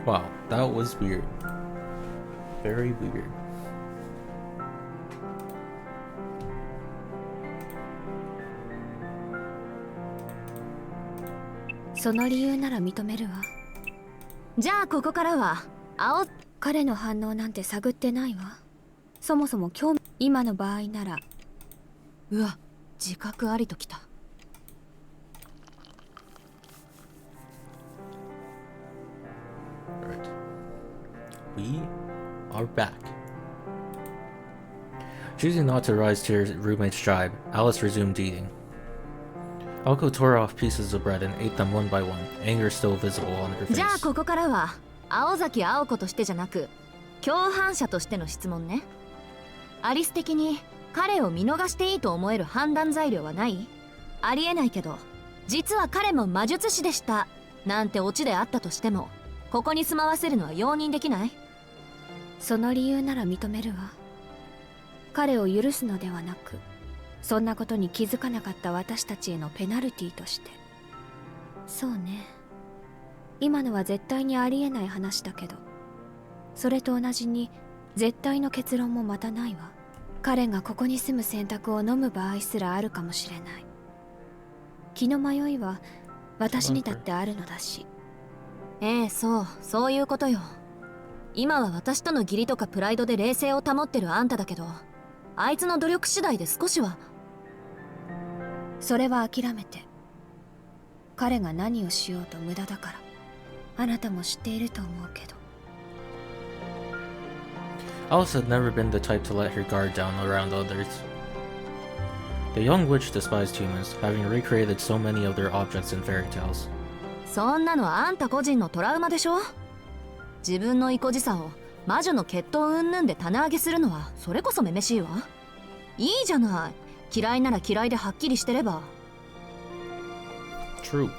Wow, that was weird. Very weird. その理由なら認めるわ。じゃあここからは彼の反応なんて探ってないわ。そもそも今の場合なら。うわ、自覚ありときた。Right. We are back. Choosing not to rise to her roommate's tribe, Alice resumed eating. Alko tore off pieces of bread and ate them one by one, anger still visible on her face. じゃあここからは青崎青子としてじゃなく共犯者としての質問ね。アリス的に彼を見逃していいと思える判断材料はない？ありえないけど、実は彼も魔術師でしたなんてオチであったとしても、ここに住まわせるのは容認できない？その理由なら認めるわ。彼を許すのではなく、そんなことに気づかなかった私たちへのペナルティとして。そうね、今のは絶対にありえない話だけど、それと同じに絶対の結論もまたないわ。彼がここに住む選択を飲む場合すらあるかもしれない。気の迷いは私にだってあるのだし。ええ、そういうことよ。今は私との義理とかプライドで冷静を保ってるあんただけど、あいつの努力次第で少しは。それは諦めて。彼が何をしようと無駄だから。あなたも知っていると思うけど。Alice had never been the type to let her guard down around others. The young witch despised humans, having recreated so many of their objects in fairy tales. そんなのはあんた個人のトラウマでしょ。自分の意固地さを魔女の血統云々で棚上げするのはそれこそめめしいわ。いいじゃない、嫌いなら嫌いではっきりしてれば。 True.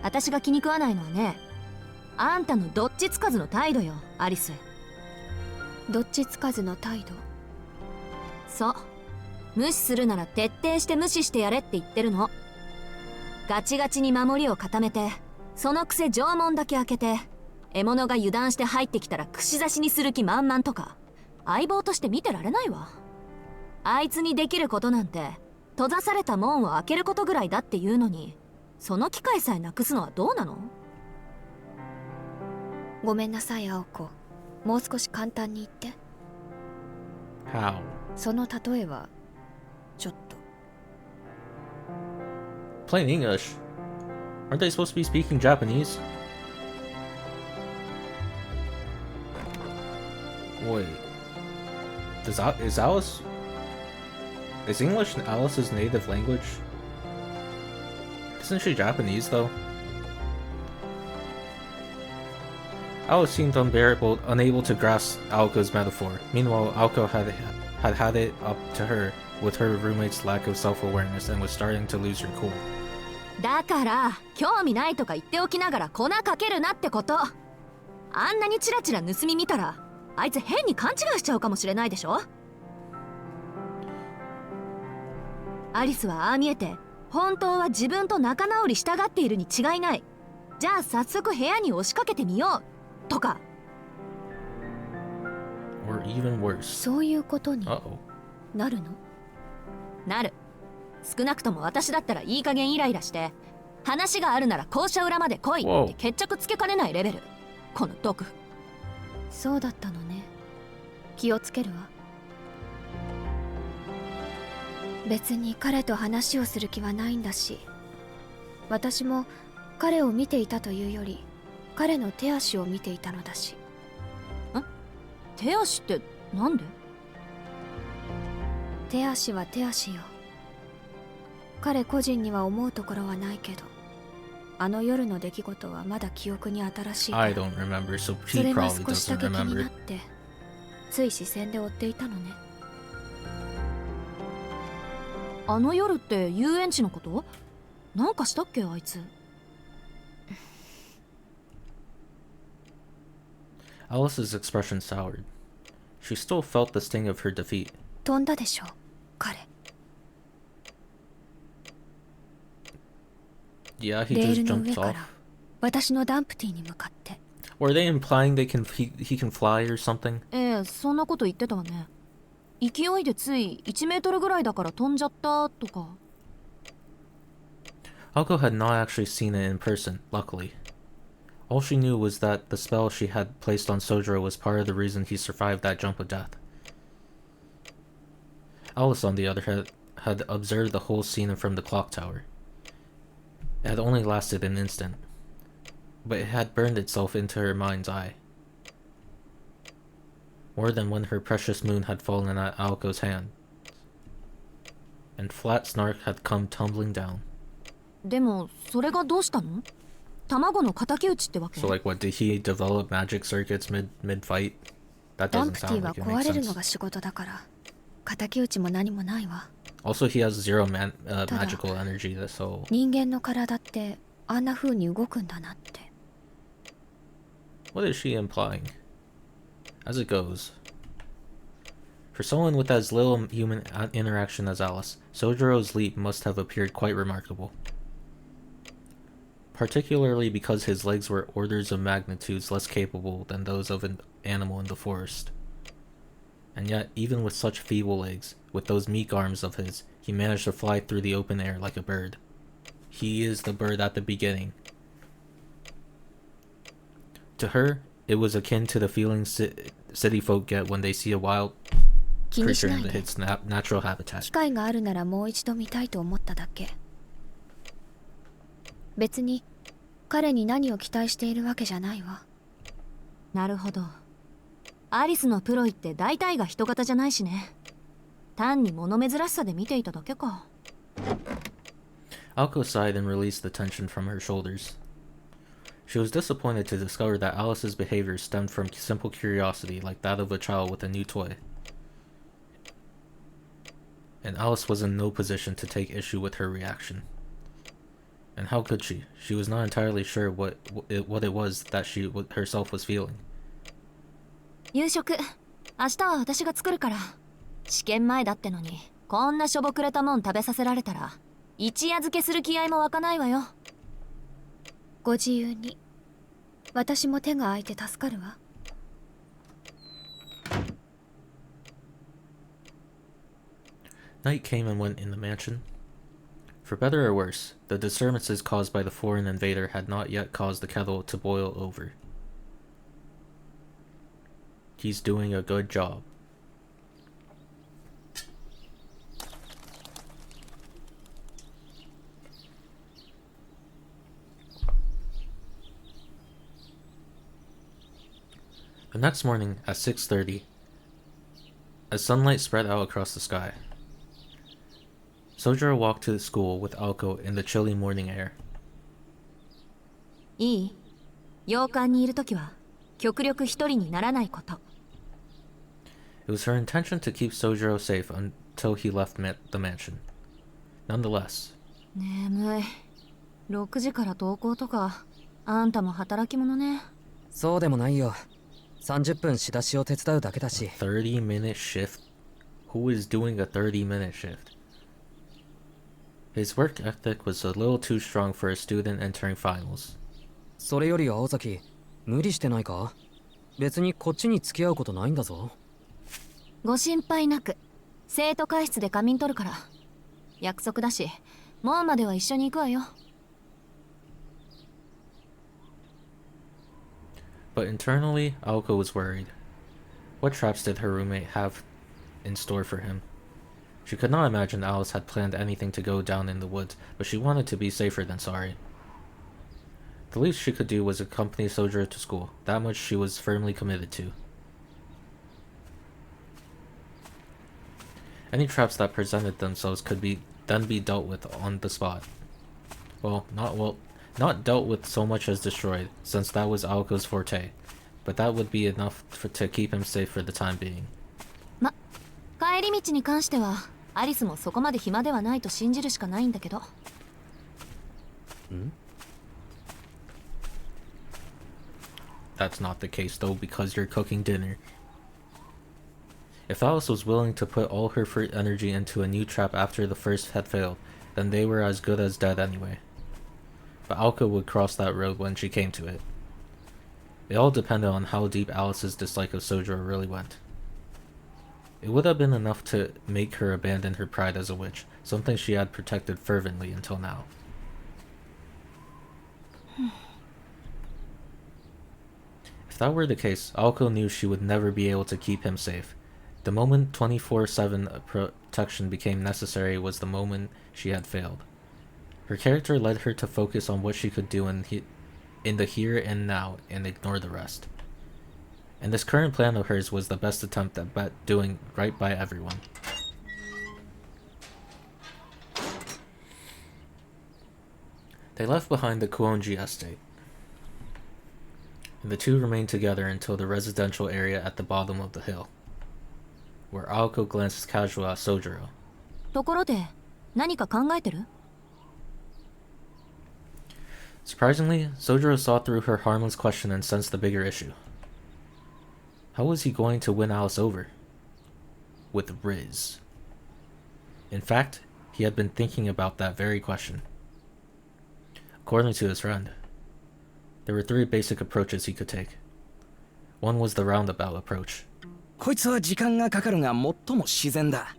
私が気に食わないのはね、あんたのどっちつかずの態度よ、アリス。どっちつかずの態度？そう、無視するなら徹底して無視してやれって言ってるの。ガチガチに守りを固めて、そのくせ城門だけ開けて、獲物が油断して入ってきたら串刺しにする気満々とか、相棒として見てられないわ。あいつにできることなんて閉ざされた門を開けることぐらいだっていうのに、その機会さえなくすのはどうなの？ごめんなさい、青子。もう少し簡単に言って。 How? その例えはちょっと。 Plain English. Aren't they supposed to be speaking Japanese? Wait. Is Alice... Is English Alice's native language? Isn't she Japanese, though? Alice seemed unable to grasp Aoko's metaphor. Meanwhile, Aoko had it up to her with her roommate's lack of self-awareness and was starting to lose her cool. だから興味ないとか言っておきながら粉かけるなってこと。あんなにチラチラ盗み見たらあいつ変に勘違いしちゃうかもしれないでしょ。アリスはああ見えて本当は自分と仲直りしたがっているに違いない。じゃあ早速部屋に押しかけてみようとか。 Or even worse. そういうことになるの？なる。少なくとも私だったらいい加減イライラして、話があるなら校舎裏まで来いって決着つけかねないレベル。この毒婦。そうだったのね。気をつけるわ。別に彼と話をする気はないんだし、私も彼を見ていたというより彼の手足を見ていたのだし。手足ってなんで？手足は手足よ。彼個人には思うところはないけど、あの夜の出来事はまだ記憶に新しいから。 I don't remember, so そ he れが probably 少しだ doesn't け気に remember. なってつい視線で追っていたのね。あの夜って遊園地のこと？なんかしたっけあいつ。 Alice's expression soured. She still felt the sting of her defeat. 飛んだでしょ彼。 Yeah, he レー just ルの jumped 上か off. ら私のダンプティに向かって。Were they implying he can fly or something? ええ、そんなこと言ってたわね。勢いでつい1メートルぐらいだから飛んじゃったとか。Alko had not actually seen it in person, luckily. All she knew was that the spell she had placed on Sojiro was part of the reason he survived that jump of death. Alice, on the other hand, had observed the whole scene from the clock tower. It had only lasted an instant, but it had burned itself into her mind's eye. More than when her precious moon had fallen at Alko's hand, and flat Snark had come tumbling down. でも、それがどうしたの？卵の敵討ちってわけ？ So like what, did he develop magic circuits mid-fight? That ダン doesn't プティ sound は like it 壊 makes れるの sense. が仕事だから敵討ちも何もないわ。 Also, he has zero magical energy, so... 人間の体ってあんな風に動くんだなって。 What is she implying? As it goes, for someone with as little human interaction as Alice, Sojiro's leap must have appeared quite remarkable. Particularly because his legs were orders of magnitudes less capable than those of an animal in the forest. And yet, even with such feeble legs, with those meek arms of his, he managed to fly through the open air like a bird. He is the bird at the beginning. To her, it was akin to the feeling city folk get when they see a wild 気にし creature ない in で。 its natural habitat. 機会があるならもう一度見たいと思っただけ。別に彼に何を期待しているわけじゃないわ。なるほど。アリスのプロイって大体が人型じゃないしね。単に物珍しさで見ていただけか。Alko sighed and released the tension from her shoulders. She was disappointed to discover that Alice's behavior stemmed from simple curiosity like that of a child with a new toy. And Alice was in no position to take issue with her reaction. And how could she? She was not entirely sure what it was that she herself was feeling. 夕食、明日は私が作るから。試験前だってのに、こんなしょぼくれたもん食べさせられたら、一夜漬けする気合も湧かないわよ。ご自由に。私も手が空いて助かるわ。Night came and went in the mansion. For better or worse, the disturbances caused by the foreign invader had not yet caused the kettle to boil over. He's doing a good job. The next morning at 6:30, as sunlight spread out across the sky, Sojiro walked to the school with Alko in the chilly morning air. いい？洋館にいるときは、極力一人にならないこと。It was her intention to keep Sojiro safe until he left the mansion. Nonetheless, 眠い。6時から登校とか、あんたも働き者ね。そうでもないよ。30分仕出しを手伝うだけだし。30-minute shift? Who is doing a 30-minute shift? His work ethic was a little too strong for a student entering finals. それより青崎、無理してないか？別にこっちに付き合うことないんだぞ。ご心配なく、生徒会室で仮眠取るから。約束だし、門までは一緒に行くわよ。But internally, Alko was worried. What traps did her roommate have in store for him? She could not imagine Alice had planned anything to go down in the woods, but she wanted to be safer than sorry. The least she could do was accompany Sojiro to school. That much she was firmly committed to. Any traps that presented themselves could then be dealt with on the spot. Not dealt with so much as destroyed, since that was Alko's forte, but that would be enough to keep him safe for the time being. 帰り道に関しては、アリスもそこまで暇ではないと信じるしかないんだけど。That's not the case though, because you're cooking dinner. If Alice was willing to put all her energy into a new trap after the first had failed, then they were as good as dead anyway. But Alko would cross that road when she came to it. It all depended on how deep Alice's dislike of Sojiro really went. It would have been enough to make her abandon her pride as a witch, something she had protected fervently until now. If that were the case, Aoko knew she would never be able to keep him safe. The moment 24/7 protection became necessary was the moment she had failed. Her character led her to focus on what she could do in the here and now and ignore the rest. And this current plan of hers was the best attempt at doing right by everyone. They left behind the Kuonji estate, and the two remained together until the residential area at the bottom of the hill, where Aoko glances casually at Sojiro. ところで、何か考えてる? Surprisingly, Sojiro saw through her harmless question and sensed the bigger issue. How was he going to win Alice over? With Riz. In fact, he had been thinking about that very question. According to his friend, there were 3 basic approaches he could take. One was the roundabout approach. こいつは時間がかかるが最も自然だ。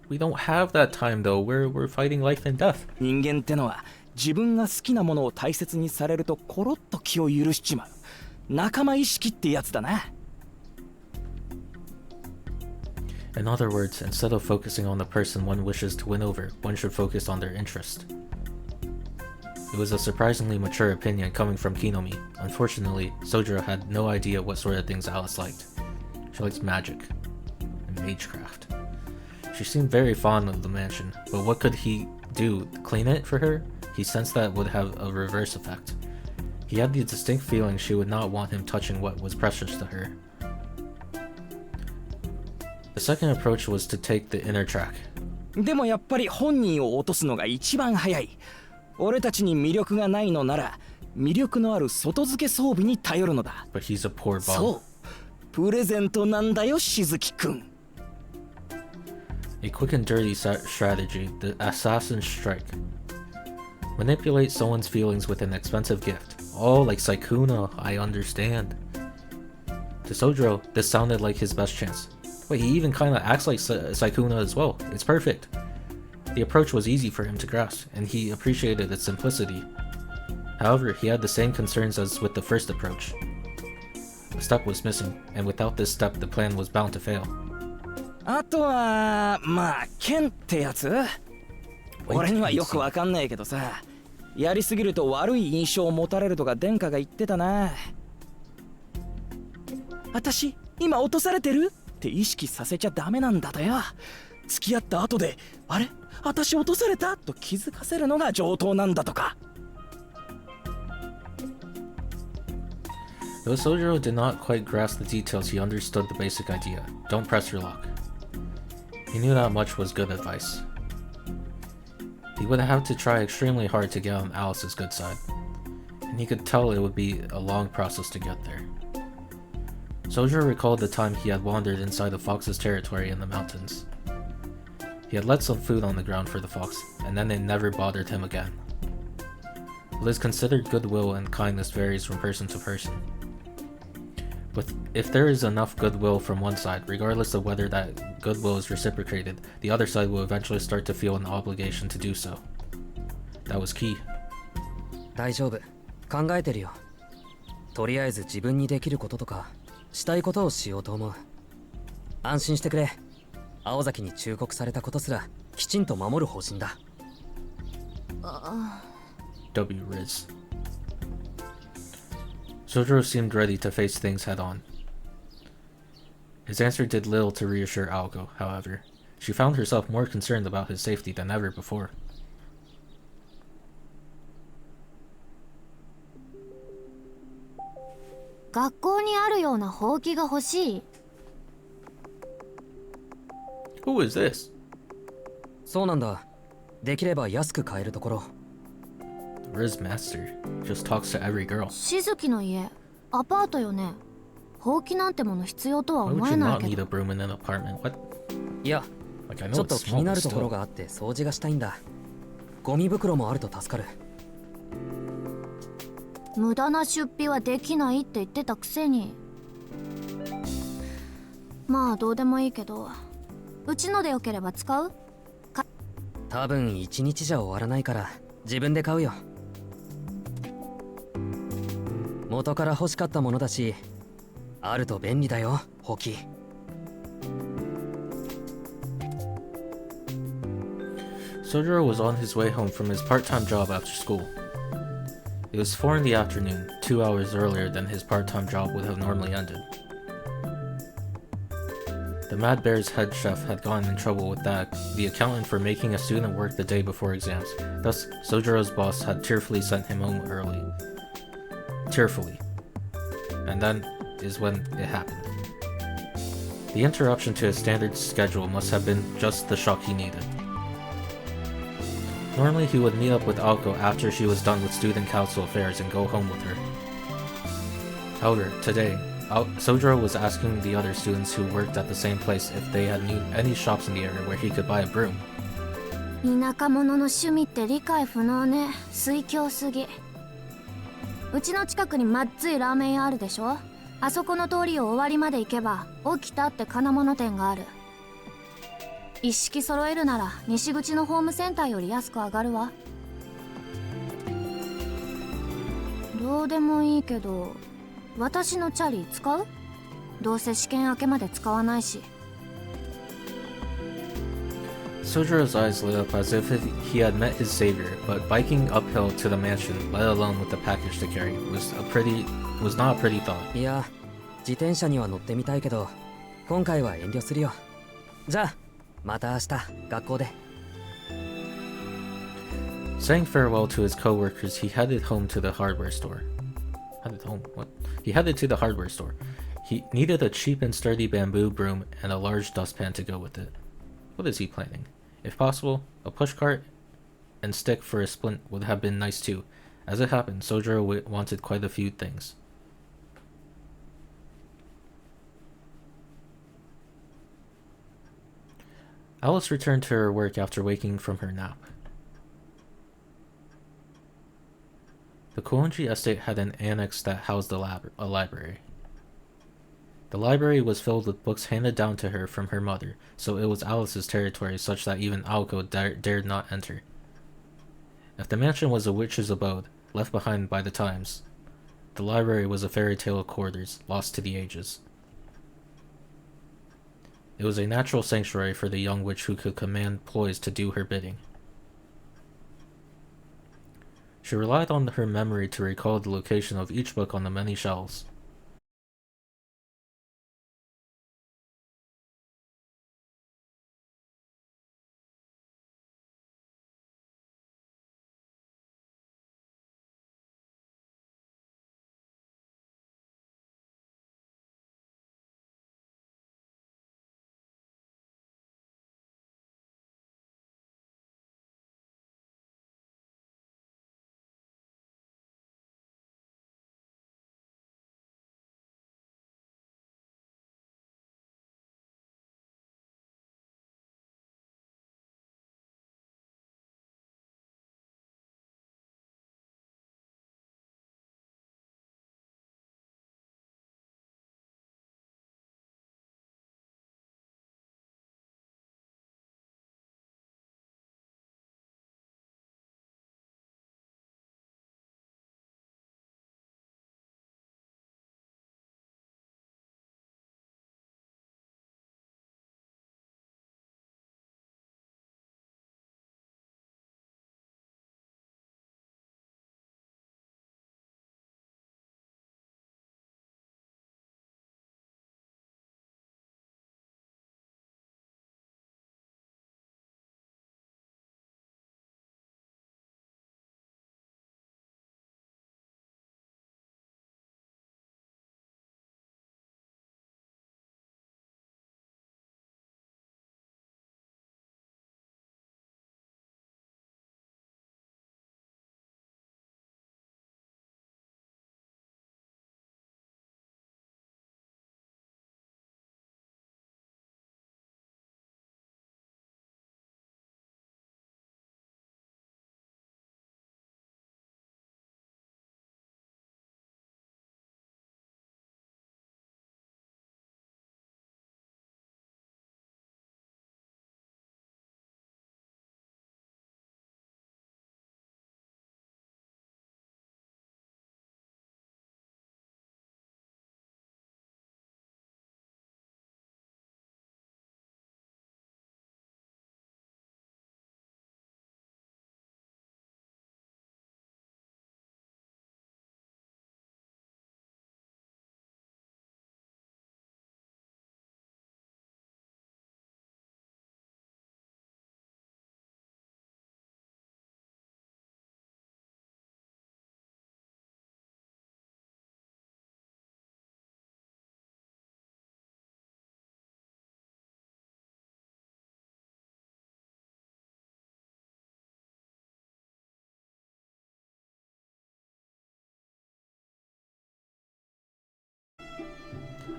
We don't have that time though, we're fighting life and death. 人間ってのは自分が好きなものを大切にされるとコロッと気を許しちまう。仲間意識ってやつだな。In other words, instead of focusing on the person one wishes to win over, one should focus on their interest. It was a surprisingly mature opinion coming from Kinomi. Unfortunately, Sojiro had no idea what sort of things Alice liked. She likes magic and magecraft. She seemed very fond of the mansion, but what could he do? Clean it for her? He sensed that would have a reverse effect. He had the distinct feeling she would not want him touching what was precious to her. The second approach was to take the inner track. でもやっぱり本人を落とすのが一番早い。俺たちに魅力がないのなら、魅力のある外付け装備に頼るのだ。But he's a poor bum. そう。プレゼントなんだよ、しずきくん。A quick and dirty strategy, the assassin's strike. Manipulate someone's feelings with an expensive gift. Oh, like Saikuna, I understand. To Sojiro, this sounded like his best chance. Wait, he even kinda acts like Saikuna as well. It's perfect. The approach was easy for him to grasp, and he appreciated its simplicity. However, he had the same concerns as with the first approach. A step was missing, and without this step, the plan was bound to fail. あとはまあ剣ってやつ。俺にはよくわかんないけどさ、やりすぎると悪い印象を持たれるとか殿下が言ってたな。私今落とされてるって意識させちゃダメなんだとよ。付き合った後であれ私落とされたと気づかせるのが上等なんだとか。Though Sojiro did not quite grasp the details, he understood the basic idea. Don't press your luck. He knew that much was good advice. He would have to try extremely hard to get on Alice's good side, and he could tell it would be a long process to get there. Sojiro recalled the time he had wandered inside the fox's territory in the mountains. He had left some food on the ground for the fox, and then it never bothered him again. Liz considered goodwill and kindness varies from person to person. But if there is enough goodwill from one side, regardless of whether that goodwill is reciprocated, the other side will eventually start to feel an obligation to do so. That was key. 大丈夫。考えてるよ。とりあえず自分にできることとか、したいことをしようと思う。安心してくれ。青崎に忠告されたことすらきちんと守る方針だ。W. Riz. Sojiro seemed ready to face things head on. His answer did little to reassure Aoko, however. She found herself more concerned about his safety than ever before. 学校にあるようなほうきが欲しい。Who is this? そうなんだ。できれば安く買えるところ。The Riz master just talks to every girl. しずきの家、アパートよね。ほうきなんてもの必要とは Why 思 would え you ない not け need ど。 a broom in an apartment? What? いや、 Like, I ちょ know っと it's 気に small, な but るところ still. があって掃除がしたいんだ。ゴミ袋もあると助かる。無駄な出費はできないって言ってたくせに。まあどうでもいいけど、うちのでよければ使う？多分1日じゃ終わらないから自分で買うよ。元から欲しかったものだし、あると便利だよ、ホキ。Sojiro was on his way home from his part-time job after school. It was 4 in the afternoon, 2 hours earlier than his part-time job would have normally ended. The Mad Bear's head chef had gotten in trouble with the accountant for making a student work the day before exams. Thus, Sojiro's boss had tearfully sent him home early. Tearfully. And then is when it happened. The interruption to his standard schedule must have been just the shock he needed. Normally he would meet up with Aoko after she was done with student council affairs and go home with her. However, today, Sojiro was asking the other students who worked at the same place if they had any shops in the area where he could buy a broom. 田舎者の趣味って理解不能ね。推強すぎ。うちの近くにまっついラーメン屋あるでしょ。あそこの通りを終わりまで行けば起きたって金物店がある。一式揃えるなら西口のホームセンターより安く上がるわ。どうでもいいけど、私のチャリ使う？どうせ試験明けまで使わないし。Sojiro's eyes lit up as if he had met his savior, but biking uphill to the mansion, let alone with the package to carry, was not a pretty thought. いや、自転車には乗ってみたいけど、今回は遠慮するよ。じゃあ、また明日、学校で。Saying farewell to his co-workers, he headed home to the hardware store. He headed to the hardware store. He needed a cheap and sturdy bamboo broom and a large dustpan to go with it. What is he planning? If possible, a pushcart and stick for a splint would have been nice too. As it happened, Sojiro wanted quite a few things. Alice returned to her work after waking from her nap. The Koonji estate had an annex that housed a library. The library was filled with books handed down to her from her mother, so it was Alice's territory such that even Aoko dared not enter. If the mansion was a witch's abode, left behind by the times, the library was a fairy tale of quarters, lost to the ages. It was a natural sanctuary for the young witch who could command ploys to do her bidding. She relied on her memory to recall the location of each book on the many shelves.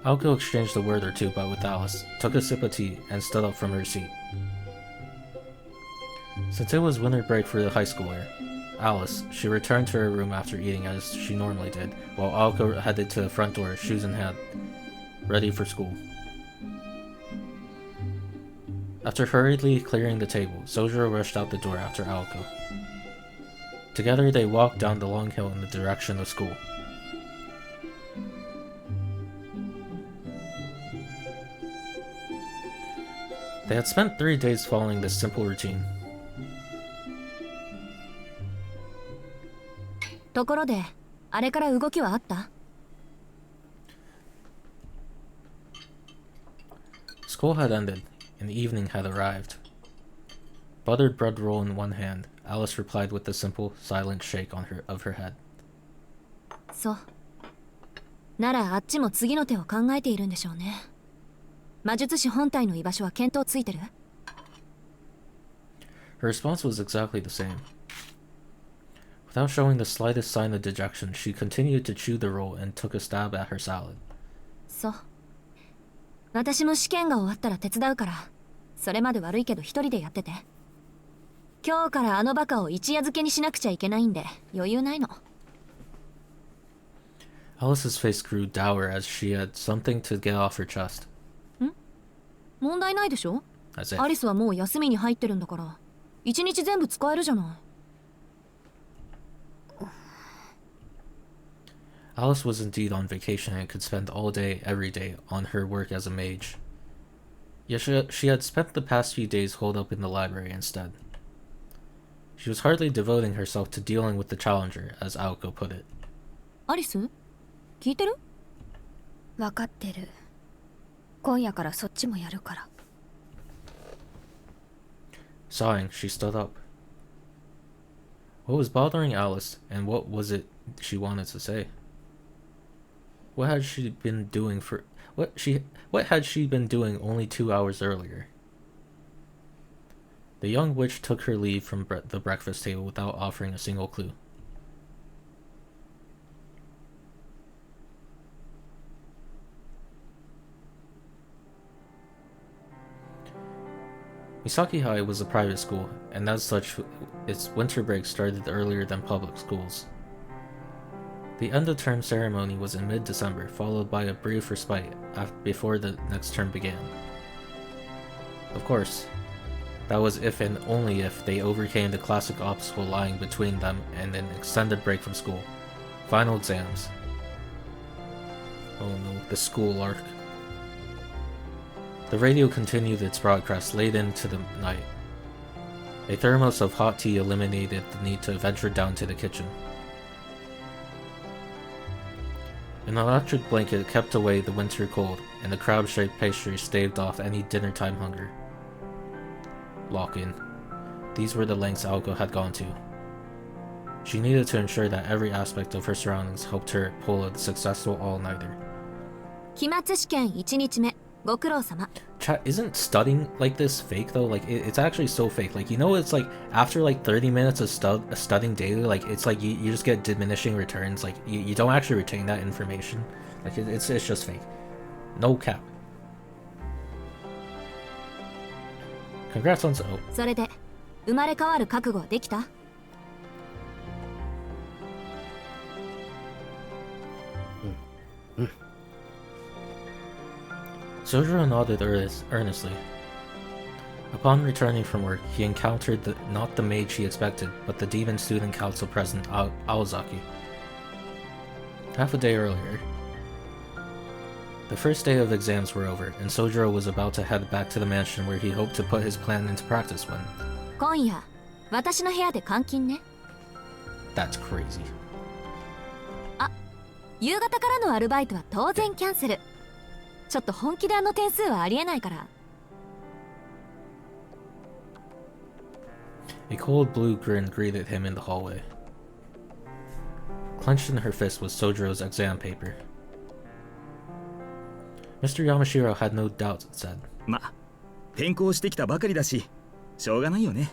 Aoko exchanged a word or two with Alice, took a sip of tea, and stood up from her seat. Since it was winter break for the high schooler, Alice, she returned to her room after eating as she normally did, while Aoko headed to the front door, shoes in hand, ready for school. After hurriedly clearing the table, Sojiro rushed out the door after Aoko. Together they walked down the long hill in the direction of school. They had spent 3 days following this simple routine. ところで、あれから動きはあった？ School had ended, and evening had arrived. Buttered bread roll in one hand, Alice replied with a simple, silent shake of her head. そう。ならあっちも次の手を考えているんでしょうね。魔術師本体の居場所は見当ついてる？ Her response was exactly the same. Without showing the slightest sign of dejection, she continued to chew the roll and took a stab at her salad. そう。私も試験が終わったら手伝うから、それまで悪いけど一人でやってて。今日からあのバカを一夜漬けにしなくちゃいけないんで余裕ないの。Alice's face grew dour as she had something to get off her chest. 問題ないでしょ？ That's it. アリスはもう休みに入ってるんだから、一日全部使えるじゃない。Alice was indeed on vacation and could spend all day, every day, on her work as a mage. Yet she had spent the past few days holed up in the library instead. She was hardly devoting herself to dealing with the challenger, as Aoko put it. アリス？聞いてる？分かってる。今夜からそっちもやるから。Sighing, she stood up. What was bothering Alice, and what was it she wanted to say? What had she been doing only 2 hours earlier? The young witch took her leave from the breakfast table without offering a single clue. Misaki High was a private school, and as such, its winter break started earlier than public schools. The end-of-term ceremony was in mid-December, followed by a brief respite before the next term began. Of course, that was if and only if they overcame the classic obstacle lying between them and an extended break from school. Final exams. Oh no, the school arc. The radio continued its broadcast late into the night. A thermos of hot tea eliminated the need to venture down to the kitchen. An electric blanket kept away the winter cold, and the crab-shaped pastry staved off any dinner-time hunger. Lock-in. These were the lengths Aoko had gone to. She needed to ensure that every aspect of her surroundings helped her pull a successful all-nighter. 期末試験1日目、ご苦労様。 Chat, isn't studying like this fake though? Like it's actually so fake. Like, you know, it's like after like 30 minutes of studying daily, like it's like you just get diminishing returns. Like you don't actually retain that information. Like it's just fake. No cap. Congrats on so. それで生まれ変わる覚悟はできた？ Sojiro nodded earnestly. Upon returning from work, he encountered not the mage he expected, but the Demon Student Council President Aozaki. Half a day earlier. The first day of exams were over, and Sojiro was about to head back to the mansion where he hoped to put his plan into practice when... 今夜、私の部屋で監禁ね。 That's crazy. あ、夕方からのアルバイトは当然キャンセル。ちょっと本気であの点数はありえないから。 A cold blue grin greeted him in the hallway. Clenched in her fist was Sojiro's exam paper. Mr. Yamashiro had no doubts, it said. ま、転校してきたばかりだし、しょうがないよね。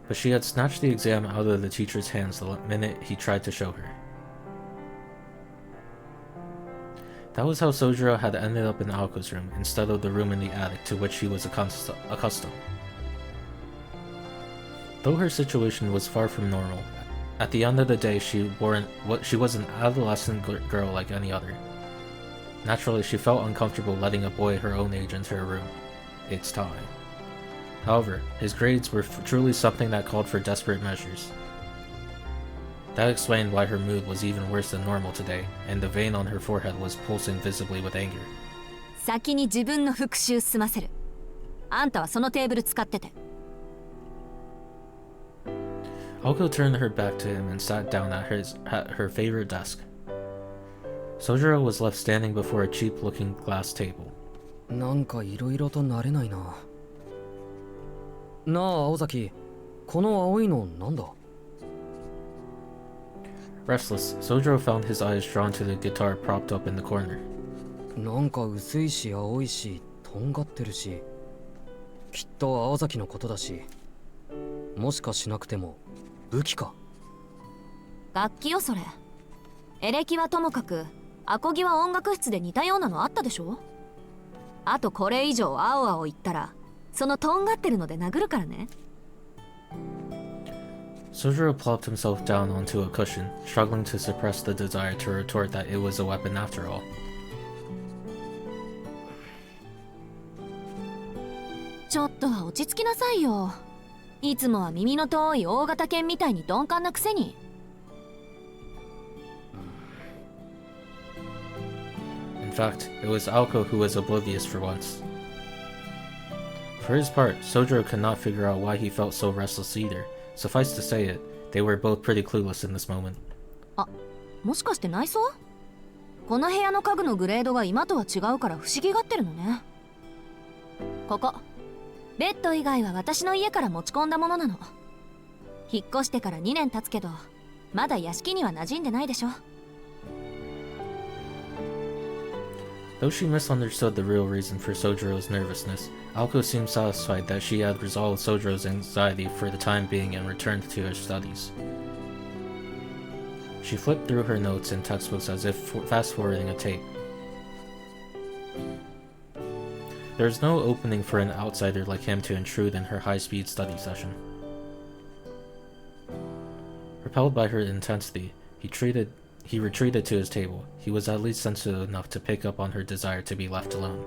But she had snatched the exam out of the teacher's hands the minute he tried to show her. That was how Sojiro had ended up in Aoko's room instead of the room in the attic to which he was accustomed. Though her situation was far from normal, at the end of the day she was an adolescent girl like any other. Naturally, she felt uncomfortable letting a boy her own age into her room. It's time. However, his grades were truly something that called for desperate measures. That explained why her mood was even worse than normal today, and the vein on her forehead was pulsing visibly with anger. 先に自分の復習済ませる。あんたはそのテーブル使ってて。Aoko turned her back to him and sat down at her favorite desk. Sojiro was left standing before a cheap-looking glass table. なんかいろいろと慣れないな。なあ、青崎。この青いのなんだ？ Restless, Sojiro found his eyes drawn to the guitar propped up in the corner. なんか薄いし青いしとんがってるし、きっと青崎のことだし、もしかしなくても武器か。楽器よそれ。エレキはともかく、アコギは音楽室で似たようなのあったでしょ。あとこれ以上青々言ったら、そのとんがってるので殴るからね。Sojiro plopped himself down onto a cushion, struggling to suppress the desire to retort that it was a weapon after all. ちょっとは落ち着きなさいよ。いつもは耳の遠い大型犬みたいに鈍感なくせに。In fact, it was Aoko who was oblivious for once. For his part, Sojiro could not figure out why he felt so restless either. Suffice to say it, they were both pretty clueless in this moment. あ、もしかして内装？この部屋の家具のグレードが今とは違うから不思議がってるのね。ここ、ベッド以外は私の家から持ち込んだものなの。引っ越してから2年経つけど、まだ屋敷には馴染んでないでしょ。Though she misunderstood the real reason for Sojiro's nervousness, Aoko seemed satisfied that she had resolved Sojiro's anxiety for the time being and returned to her studies. She flipped through her notes and textbooks as if fast-forwarding a tape. There was no opening for an outsider like him to intrude in her high-speed study session. Repelled by her intensity, he retreated to his table. He was at least sensitive enough to pick up on her desire to be left alone.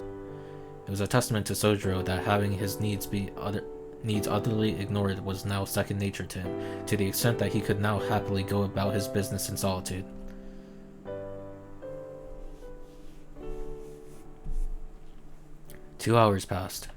It was a testament to Sojiro that having his needs utterly ignored was now second nature to him, to the extent that he could now happily go about his business in solitude. Two hours passed.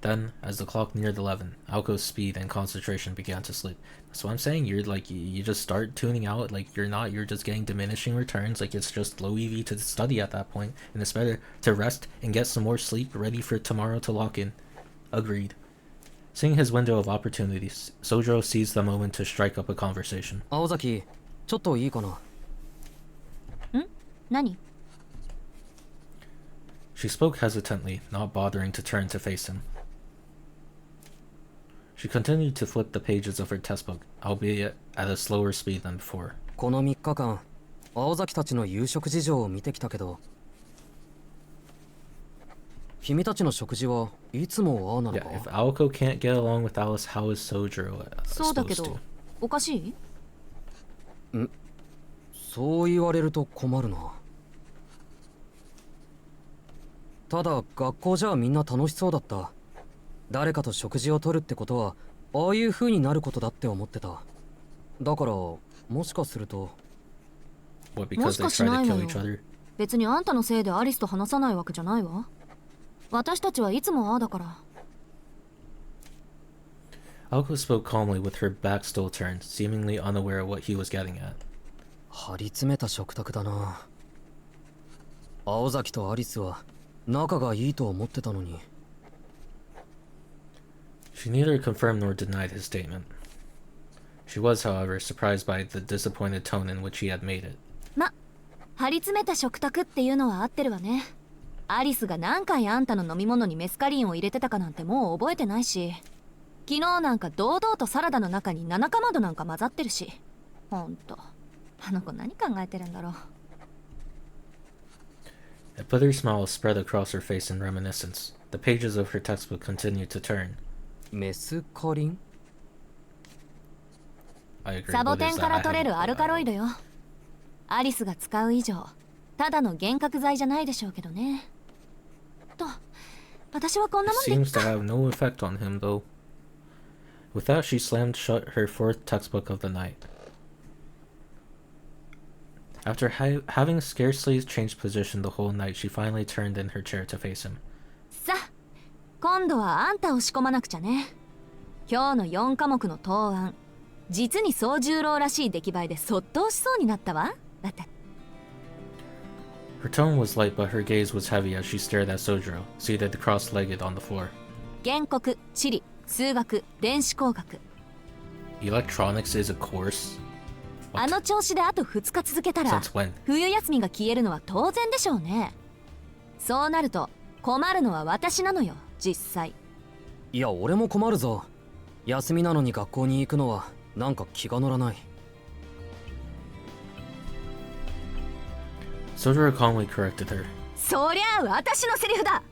Then, as the clock neared 11, Aoko's speed and concentration began to slip. That's what I'm saying. You're like, you just start tuning out. Like, you're just getting diminishing returns. Like, it's just low EV to study at that point, and it's better to rest and get some more sleep, ready for tomorrow to lock in. Agreed. Seeing his window of opportunities, Sojiro seized the moment to strike up a conversation. 青崎、ちょっといいかな。ん？何？ She spoke hesitantly, not bothering to turn to face him. She continued to flip the pages of her textbook, albeit at a slower speed than before. この3日間、青崎たちの夕食事情を見てきたけど、君たちの食事はいつもああなのか？ Yeah, if Aoko can't get along with Alice, how is Sojiro そうだけ supposed ど to?、おかしい？そう言われると困るな。ただ学校じゃみんな楽しそうだった。誰かと食事をとるってことはああいう風になることだって思ってた。だからもしかすると。 What, も because し they かし try な to いわ kill よ。 each other? 別にあんたのせいでアリスと話さないわけじゃないわ。私たちはいつもああだから。Aoko spoke calmly with her back still turned, seemingly unaware of what he was getting at. 張り詰めた食卓だな。青崎とアリスは仲がいいと思ってたのに。She neither confirmed nor denied his statement. She was, however, surprised by the disappointed tone in which he had made it. ま、張り詰めた食卓っていうのは合ってるわね。アリスが何回あんたの飲み物にメスカリンを入れてたかなんてもう覚えてないし、昨日なんか堂々とサラダの中に7かまどなんか混ざってるし。ほんと、あの子何考えてるんだろう。A bitter smile spread across her face in reminiscence. The pages of her textbook continued to turn. メスカリン I agree. サボ What テ is ン that? か I ら取れ haven't るアルカロイドよ。アリスが使う以上ただの幻覚剤じゃないでしょうけどね。と私はこんなもん It で seems to have no effect on him, though. With that, she slammed shut her fourth textbook of the night. After having scarcely changed position the whole night, she finally turned in her chair to face him. さあ今度はあんたを仕込まなくちゃね。今日の4科目の答案実に総十郎らしい出来栄えでそっと押しそうになったわ。だって Her tone was light, but her gaze was heavy as she stared at Sojiro, seated cross-legged on the floor. 原告、地理、数学、電子工学 Electronics is a course? あの調子であと2日続けたら Since when? 冬休みが消えるのは当然でしょうね。そうなると困るのは私なのよ実際。いや俺も困るぞ。休みなのに学校に行くのはなんか気が乗らない。Sojiro calmly corrected her. そりゃあ私のセリフだ。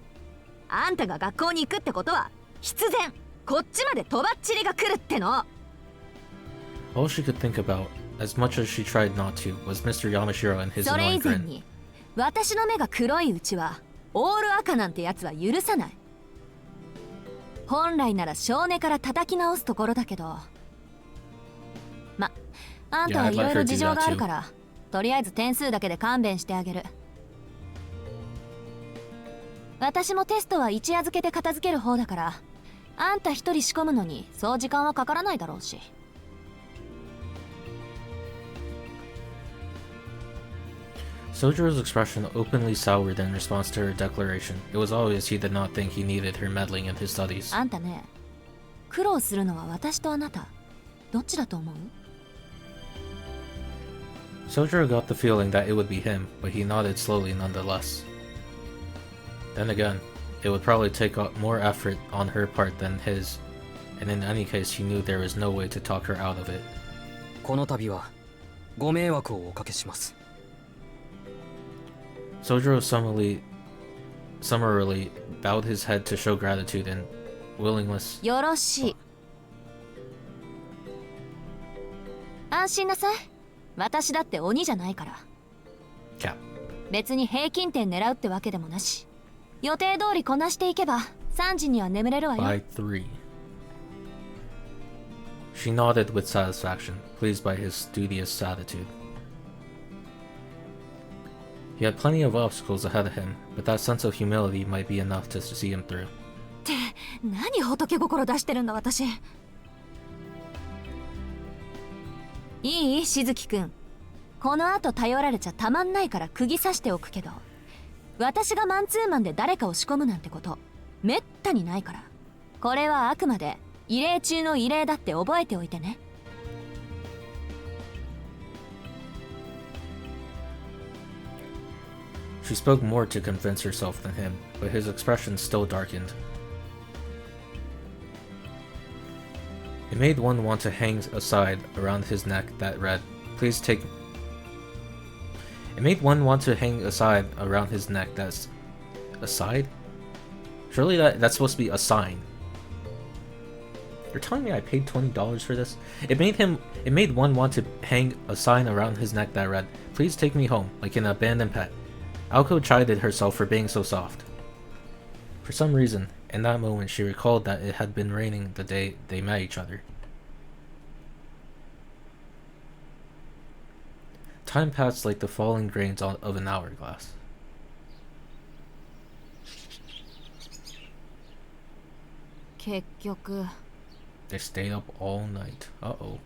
あんたが学校に行くってことは必然こっちまでとばっちりが来るっての。 All she could think about, as much as she tried not to, was Mr. Yamashiro and his それ以 annoying 前 grin. に私の目が黒いうちはオール赤なんてやつは許さない。本来なら少年から叩き直すところだけどま、あんたはいろいろ事情があるからとりあえず点数だけで勘弁してあげる。私もテストは一夜漬けで片付ける方だからあんた一人仕込むのにそう時間はかからないだろうし。Sojiro's expression openly soured in response to her declaration. It was obvious he did not think he needed her meddling in his studies. あんたね、苦労するのは私とあなたどっちだと思う？ Sojiro got the feeling that it would be him, but he nodded slowly nonetheless. Then again, it would probably take more effort on her part than his, and in any case he knew there was no way to talk her out of it. この度はご迷惑をおかけします。Sojiro summarily bowed his head to show gratitude and willingness. よろしい。安心なさい。私だって鬼じゃないから。 Cap. 別に平均点狙うってわけでもなし。予定通りこなしていけば3時には眠れるわよ。 By 3. She nodded with satisfaction, pleased by his studious attitude. He had plenty of obstacles ahead of him, but that sense of humility might be enough to see him through. って何仏心出してるんだ私。いいしずきくん。この後頼られちゃたまんないから釘刺しておくけど、私がマンツーマンで誰かを仕込むなんてことめったにないから。これはあくまで異例中の異例だって覚えておいてね。She spoke more to convince herself than him, but his expression still darkened. It made one want to hang a sign around his neck that read, "Please take..." It made one want to hang a sign around his neck that's... A side? Surely that's supposed to be a sign. You're telling me I paid $20 for this? It made one want to hang a sign around his neck that read, "Please take me home," like an abandoned pet. Aoko chided herself for being so soft. For some reason, in that moment she recalled that it had been raining the day they met each other. Time passed like the falling grains of an hourglass. They stayed up all night. Uh-oh.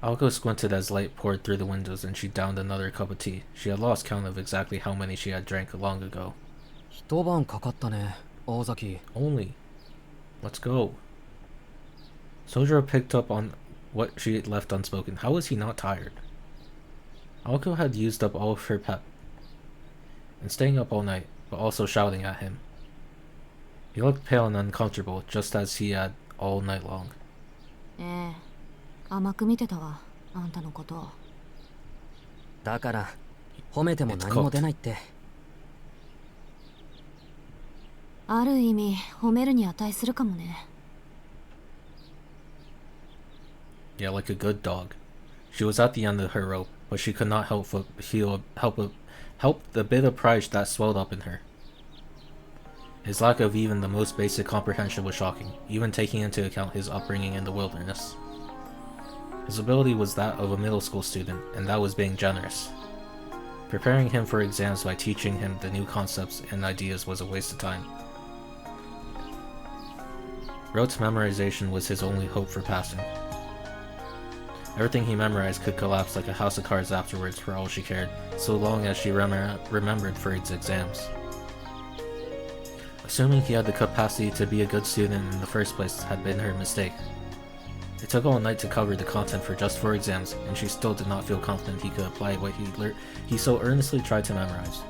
Aoko squinted as light poured through the windows and she downed another cup of tea. She had lost count of exactly how many she had drank long ago. 一晩かかったね、大崎。 Only. Let's go. Sojiro picked up on what she had left unspoken. How was he not tired? Aoko had used up all of her pep and staying up all night, but also shouting at him. He looked pale and uncomfortable, just as he had all night long. ええ、甘く見てたわ、あんたのことを。だから褒めても何も出ないって。ある意味褒めるに値するかもね。 Yeah, like a good dog. She was at the end of her rope, but she could not help the bit of pride that swelled up in her. His lack of even the most basic comprehension was shocking, even taking into account his upbringing in the wilderness. His ability was that of a middle school student, and that was being generous. Preparing him for exams by teaching him the new concepts and ideas was a waste of time. Rote memorization was his only hope for passing. Everything he memorized could collapse like a house of cards afterwards for all she cared, so long as she remembered for its exams. Assuming he had the capacity to be a good student in the first place had been her mistake. It took all night to cover the content for just 4 exams, and she still did not feel confident he could apply what he so earnestly tried to memorize.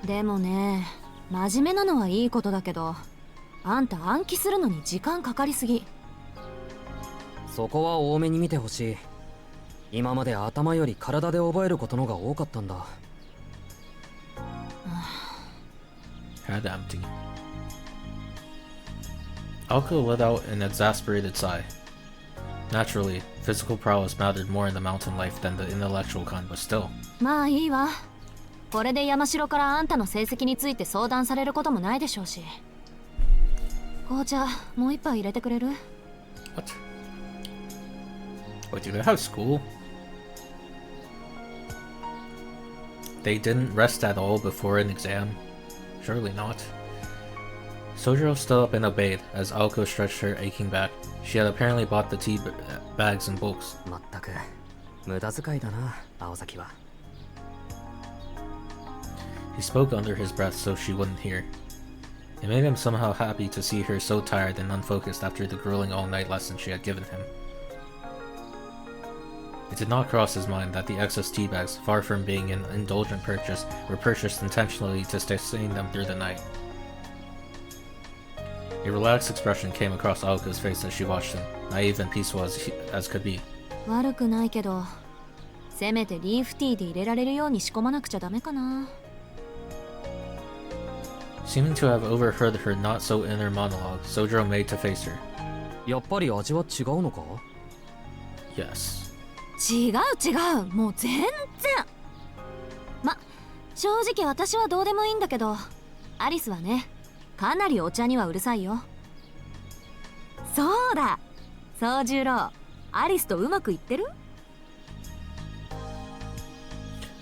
でもね、真面目なのはいいことだけど、あんた暗記するのに時間かかりすぎ。そこは多めに見てほしい。今まで頭より体で覚えることのが多かったんだ。Head empty. Alka let out an exasperated sigh. Naturally, physical prowess mattered more in the mountain life than the intellectual kind, but still. まあいいわ。これで山城からあんたの成績について相談されることもないでしょうし。紅茶もう一杯入れてくれる？ What? What, do they have school? They didn't rest at all before an exam? Surely not. Sojiro stood up and obeyed as Aoko stretched her aching back. She had apparently bought the tea bags in bulks. まったく無駄遣いだな、青崎は。He spoke under his breath so she wouldn't hear. It made him somehow happy to see her so tired and unfocused after the grueling all-night lesson she had given him. It did not cross his mind that the excess tea bags, far from being an indulgent purchase, were purchased intentionally to sustain them through the night. A relaxed expression came across Aoka's face as she watched him, naive and peaceful as could be. 悪くないけど、せめてリーフティーで入れられるように仕込まなくちゃダメかな。Seeming to have overheard her not-so-inner monologue, Sojiro made to face her. やっぱり味は違うのか？ Yes. 違う、もう全然。ま、正直私はどうでもいいんだけど、アリスはね、かなりお茶にはうるさいよ。そうだ、宗十郎、アリスとうまくいってる？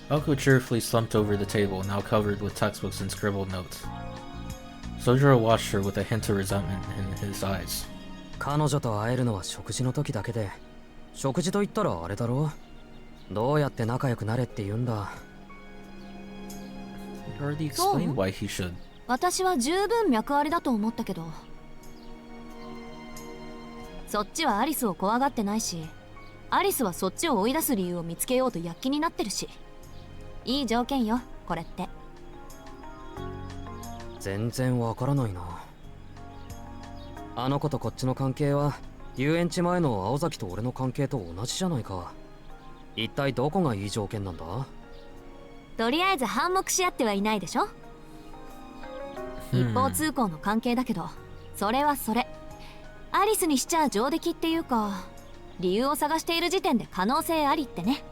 Aoko cheerfully slumped over the table, now covered with textbooks and scribbled notes. Sojiro watched her with a hint of resentment in his eyes. 彼女と会えるのは食事の時だけで、食事と言ったらあれだろ？どうやって仲良くなれって言うんだ。You already explained why he should. 私は十分脈ありだと思ったけど、そっちはアリスを怖がってないし、アリスはそっちを追い出す理由を見つけようと躍起になってるし、いい条件よ、これって。全然わからないな。あの子とこっちの関係は遊園地前の青崎と俺の関係と同じじゃないか。一体どこがいい条件なんだ？とりあえず反目し合ってはいないでしょ。一方通行の関係だけど、それはそれ。アリスにしちゃ上出来っていうか、理由を探している時点で可能性ありってね。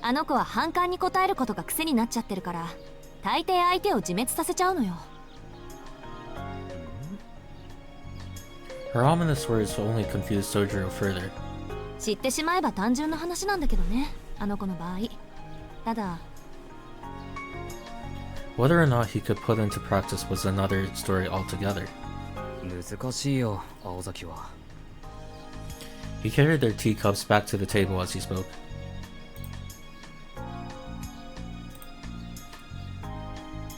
あの子は反感に応えることが癖になっちゃってるから、大抵相手を自滅させちゃうのよ。Her ominous words only confused Sojiro further. 知ってしまえば単純な話なんだけどね、あの子の場合。ただ、Whether or not he could put into practice was another story altogether. 難しいよ、青崎は。He carried their teacups back to the table as he spoke.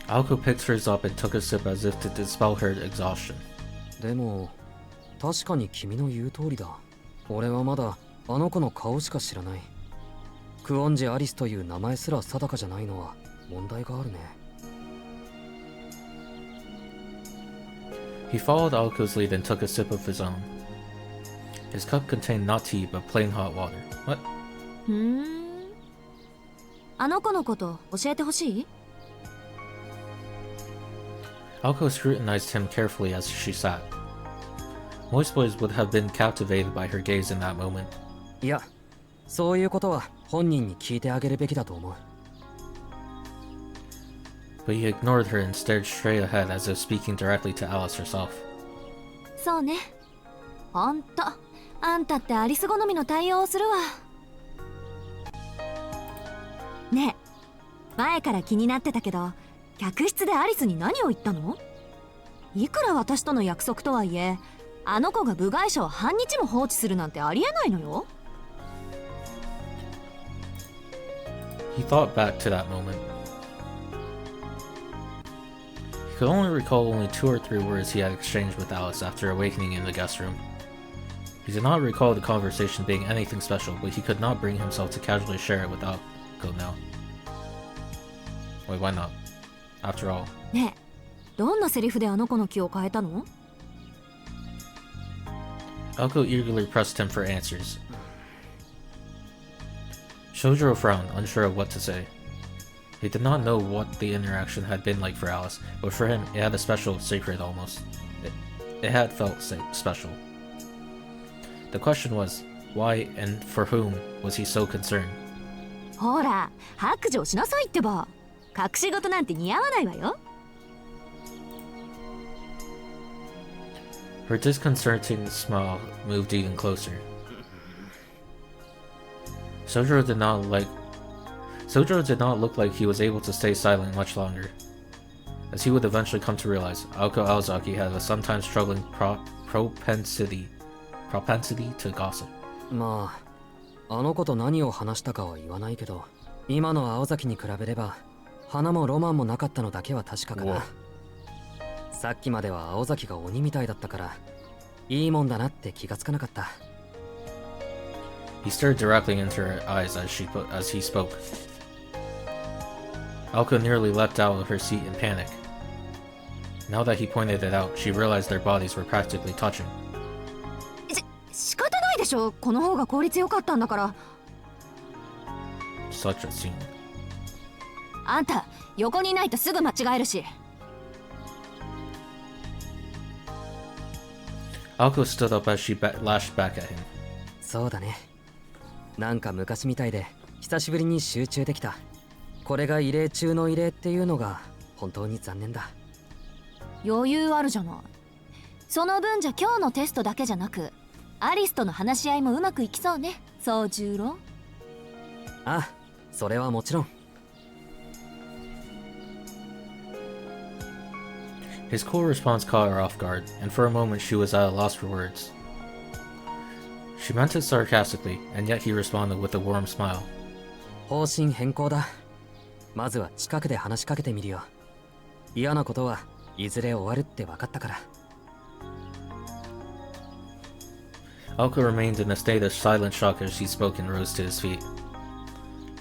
Aoko picked hers up and took a sip as if to dispel her exhaustion. でも確かに君の言う通りだ。俺はまだあの子の顔しか知らない。クオンジ・アリスという名前すら定かじゃないのは問題があるね。He followed Aoko's lead and took a sip of his own. His cup contained not tea but plain hot water. What? あの子のこと教えてほしい？ Alco scrutinized him carefully as she sat. Most boys would have been captivated by her gaze in that moment. いや、そういうことは本人に聞いてあげるべきだと思う。But he ignored her and stared straight ahead as if speaking directly to Alice herself. そうね。ほんと、あんたってアリス好みの対応をするわ。ねえ、前から気になってたけど、客室でアリスに何を言ったの？いくら私との約束とはいえ、あの子が部外者を半日も放置するなんてありえないのよ。He thought back to that moment. He could only recall only 2 or 3 words he had exchanged with Alice after awakening in the guest room. He did not recall the conversation being anything special, but he could not bring himself to casually share it with Alco now. Wait, why not? After all. ねえ、どんなセリフであの子の気を変えたの？ Alco eagerly pressed him for answers. Shojiro frowned, unsure of what to say. He did not know what the interaction had been like for Alice, but for him, it had a special, sacred almost. It had felt special. The question was, why and for whom was he so concerned? ほら、白状しなさいってば。隠し事なんて似合わないわよ。Her disconcerting smile moved even closer. Sojiro did not look like he was able to stay silent much longer. As he would eventually come to realize, Aoko Aozaki had a sometimes struggling propensity to gossip. まあ、あの子と何を話したかは言わないけど、今の青崎に比べれば花もロマンもなかったのだけは確かかな。さっきまでは青崎が鬼みたいだったから、いいもんだなって気がつかなかった。He stared directly into her eyes as he spoke. Alco nearly leapt out of her seat in panic. Now that he pointed it out, she realized their bodies were practically touching. 仕方ないでしょ。この方が効率良かったんだから。Such a scene. あんた、横にいないとすぐ間違えるし。Alco stood up as she lashed back at him. そうだね。なんか昔みたいで久しぶりに集中できた。これが異例中の異例っていうのが本当に残念だ。余裕あるじゃない。その分じゃ今日のテストだけじゃなく、アリスとの話し合いもうまくいきそうね、宗十郎。ああ、それはもちろん。His cool response caught her off guard, and for a moment she was at a loss for words. She meant it sarcastically, and yet he responded with a warm smile. 方針変更だ。まずは近くで話しかけてみるよ。嫌なことはいずれ終わるって分かったから。Alco remained in a state of silent shock as he spoke and rose to his feet.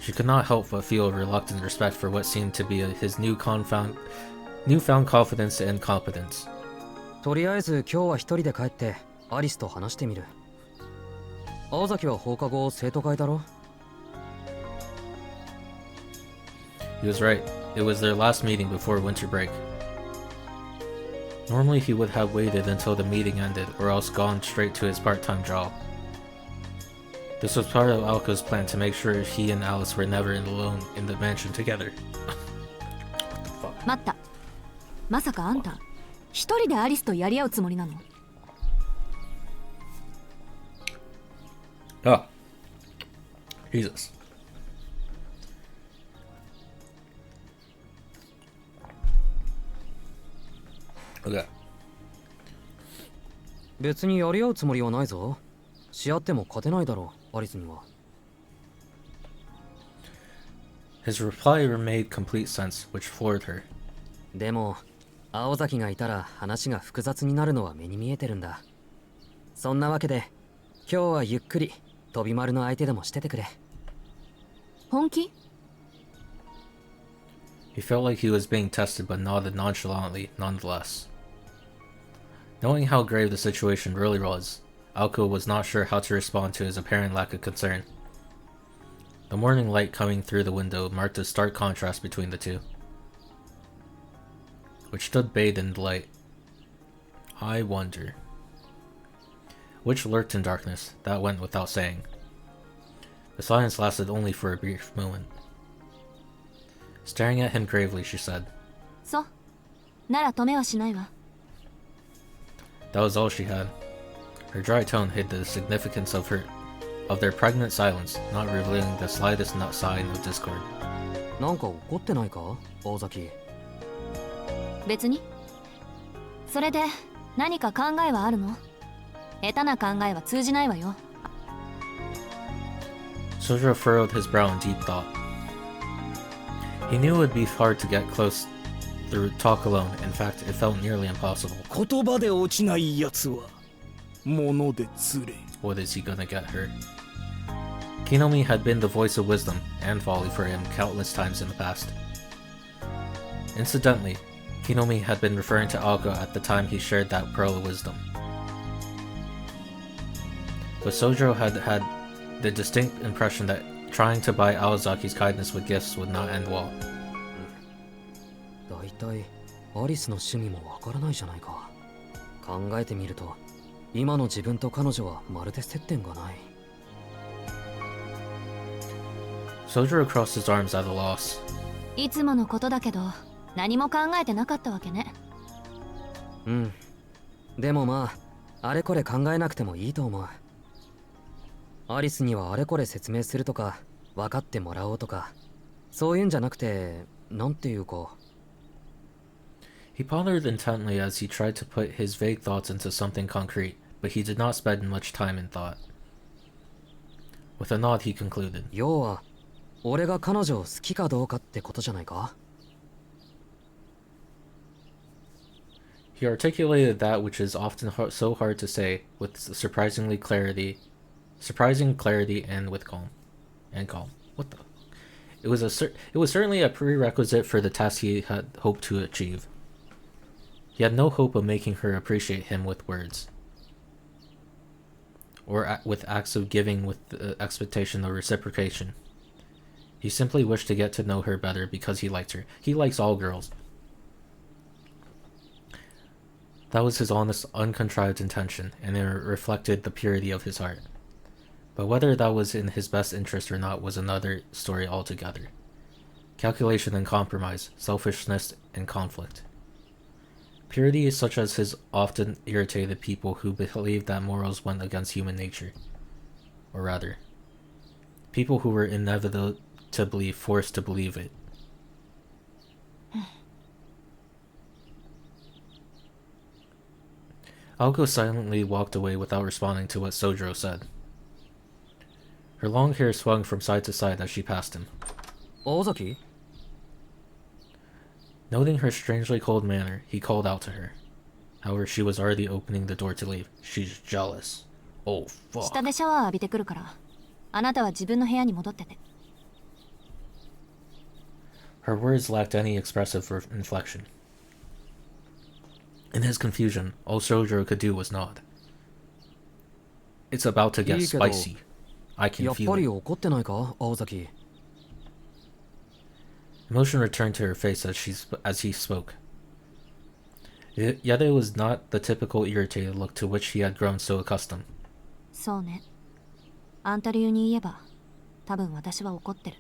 She could not help but feel a reluctant respect for what seemed to be his newfound confidence and competence. とりあえず今日は一人で帰ってアリスと話してみる。青崎は放課後生徒会だろ？ He was right. It was their last meeting before winter break. Normally he would have waited until the meeting ended or else gone straight to his part-time job. This was part of Alco's plan to make sure he and Alice were never alone in the mansion together. 待った。まさかあんた、一人でアリスとやり合うつもりなの？ Oh. Jesus. Okay. 別にやり合うつもりはないぞ。し合っても勝てないだろう、アリスには。His reply made complete sense, which floored her. でも、青崎がいたら話が複雑になるのは目に見えてるんだ。そんなわけで、今日はゆっくり飛び丸の相手でもしててくれ。本気？ He felt like he was being tested but nodded nonchalantly nonetheless. Knowing how grave the situation really was, Alco was not sure how to respond to his apparent lack of concern. The morning light coming through the window marked a stark contrast between the two, which stood bathed in light. I wonder. Which lurked in darkness, that went without saying. The silence lasted only for a brief moment. Staring at him gravely, she said. そう。なら止めはしないわ。 That was all she had. Her dry tone hid the significance of their pregnant silence, not revealing the slightest sign of discord. なんか怒ってないか、大崎。別に。それで何か考えはあるの？下手な考えは通じないわよ。 Sojiro furrowed his brow in deep thought. He knew it would be hard to get close through talk alone. In fact, it felt nearly impossible. 言葉で落ちないやつは物で釣れ。 What is he gonna get her? Kinomi had been the voice of wisdom and folly for him countless times in the past. Incidentally, Kinomi had been referring to Aoko at the time he shared that pearl of wisdom. But Sojiro had the distinct impression that trying to buy Aozaki's kindness with gifts would not end well. だいたいアリスの趣味もわからないじゃないか。考えてみると、今の自分と彼女はまるで接点がない。Sojiro crossed his arms at a loss. いつものことだけど、何も考えてなかったわけね。うん。でもまあ、あれこれ考えなくてもいいと思う。アリスにはあれこれ説明するとか、分かってもらおうとか、そういうんじゃなくて、なんていうか。He pondered intently as he tried to put his vague thoughts into something concrete, but he did not spend much time in thought. With a nod, he concluded. 要は、俺が彼女を好きかどうかってことじゃないか？ He articulated that which is often so hard to say with surprising clarity and with calm. What the? It was certainly a prerequisite for the task he had hoped to achieve. He had no hope of making her appreciate him with words, or with acts of giving with the expectation of reciprocation. He simply wished to get to know her better because he liked her. He likes all girls. That was his honest, uncontrived intention, and it reflected the purity of his heart. But whether that was in his best interest or not was another story altogether. Calculation and compromise, selfishness and conflict. Purity such as his often irritated people who believed that morals went against human nature. Or rather, people who were inevitably forced to believe it. Aoko silently walked away without responding to what Sojiro said. Her long hair swung from side to side as she passed him. Ozaki? Noting her strangely cold manner, he called out to her. However, she was already opening the door to leave. She's jealous. Oh, fuck. 下でシャワー浴びてくるから、あなたは自分の部屋に戻ってて。Her words lacked any expressive inflection. In his confusion, all Sojiro could do was nod. It's about to get spicy. I can やっ feel ぱり it. 怒ってないか、青崎。Emotion returned to her face as he spoke. Yet it was not the typical irritated look to which he had grown so accustomed. そうね。あんた流に言えば、多分私は怒ってる。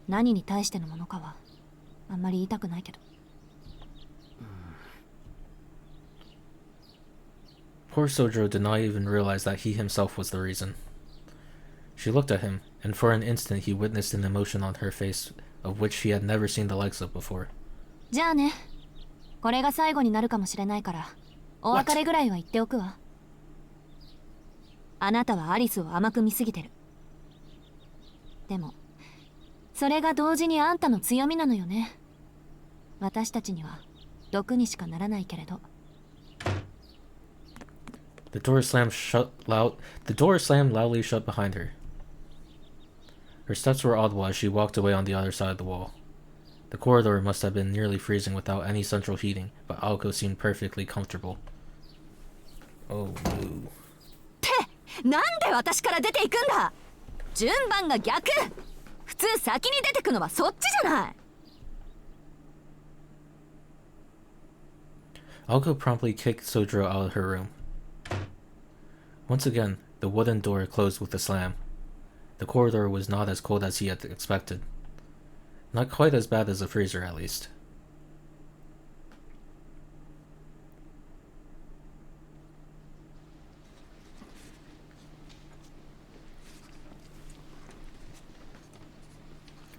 何に対してのものかは、あんまり言いたくないけど。Poor Sojiro did not even realize that he himself was the reason. She looked at him, and for an instant he witnessed an emotion on her face of which he had never seen the likes of before. じゃあね。これが最後になるかもしれないから、お別れぐらいは言っておくわ。あなたはアリスを甘く見すぎてる。でも、それが同時にあんたの強みなのよね。私たちには毒にしかならないけれど。The door slammed loudly shut behind her. Her steps were audible as she walked away on the other side of the wall. The corridor must have been nearly freezing without any central heating, but Aoko seemed perfectly comfortable. Oh no. なんで私から出ていくんだ。順番が逆。普通先に出てくのはそっちじゃない。Alko promptly kicked Sojiro out of her room. Once again, the wooden door closed with a slam. The corridor was not as cold as he had expected. Not quite as bad as a freezer, at least.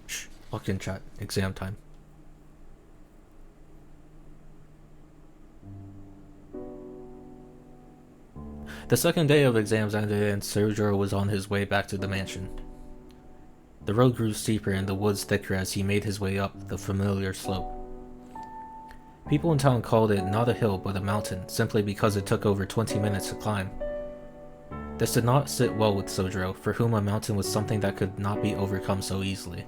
Shh, lock in chat. Exam time. The second day of exams ended and Sojiro was on his way back to the mansion. The road grew steeper and the woods thicker as he made his way up the familiar slope. People in town called it not a hill but a mountain, simply because it took over 20 minutes to climb. This did not sit well with Sojiro, for whom a mountain was something that could not be overcome so easily.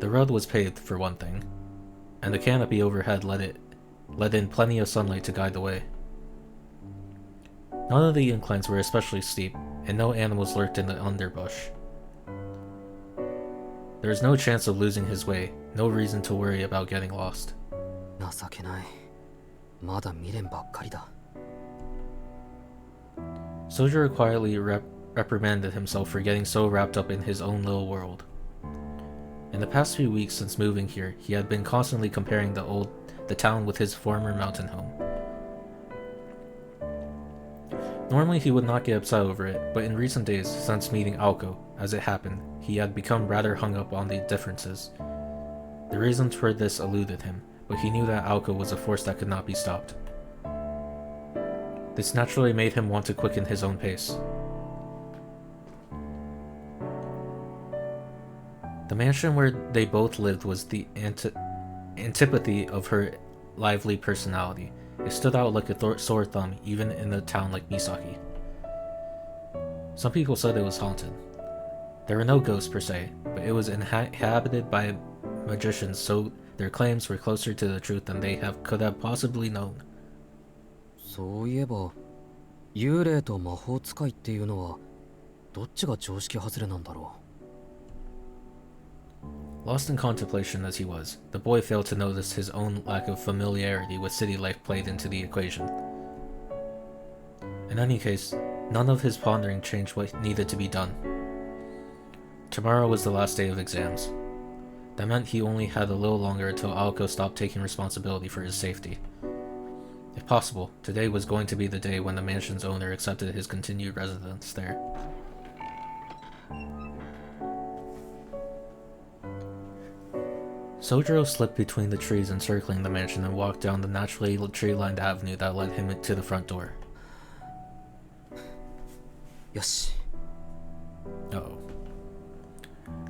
The road was paved, for one thing, and the canopy overhead let in plenty of sunlight to guide the way. None of the inclines were especially steep, and no animals lurked in the underbush. There was no chance of losing his way, no reason to worry about getting lost. 情けない。まだ未練ばっかりだ。Sojiro quietly reprimanded himself for getting so wrapped up in his own little world. In the past few weeks since moving here, he had been constantly comparing the town with his former mountain home. Normally he would not get upset over it, but in recent days, since meeting Alko, as it happened, he had become rather hung up on the differences. The reasons for this eluded him, but he knew that Alko was a force that could not be stopped. This naturally made him want to quicken his own pace. The mansion where they both lived was the antipathy of her lively personality. It stood out like a sore thumb even in a town like Misaki. Some people said it was haunted. There were no ghosts per se, but it was inhabited by magicians, so their claims were closer to the truth than they could have possibly known. そういえば、幽霊と魔法使いっていうのはどっちが常識外れなんだろう。Lost in contemplation as he was, the boy failed to notice his own lack of familiarity with city life played into the equation. In any case, none of his pondering changed what needed to be done. Tomorrow was the last day of exams. That meant he only had a little longer until Alko stopped taking responsibility for his safety. If possible, today was going to be the day when the mansion's owner accepted his continued residence there. Sojiro slipped between the trees encircling the mansion and walked down the naturally tree-lined avenue that led him to the front door. よし。 Uh-oh.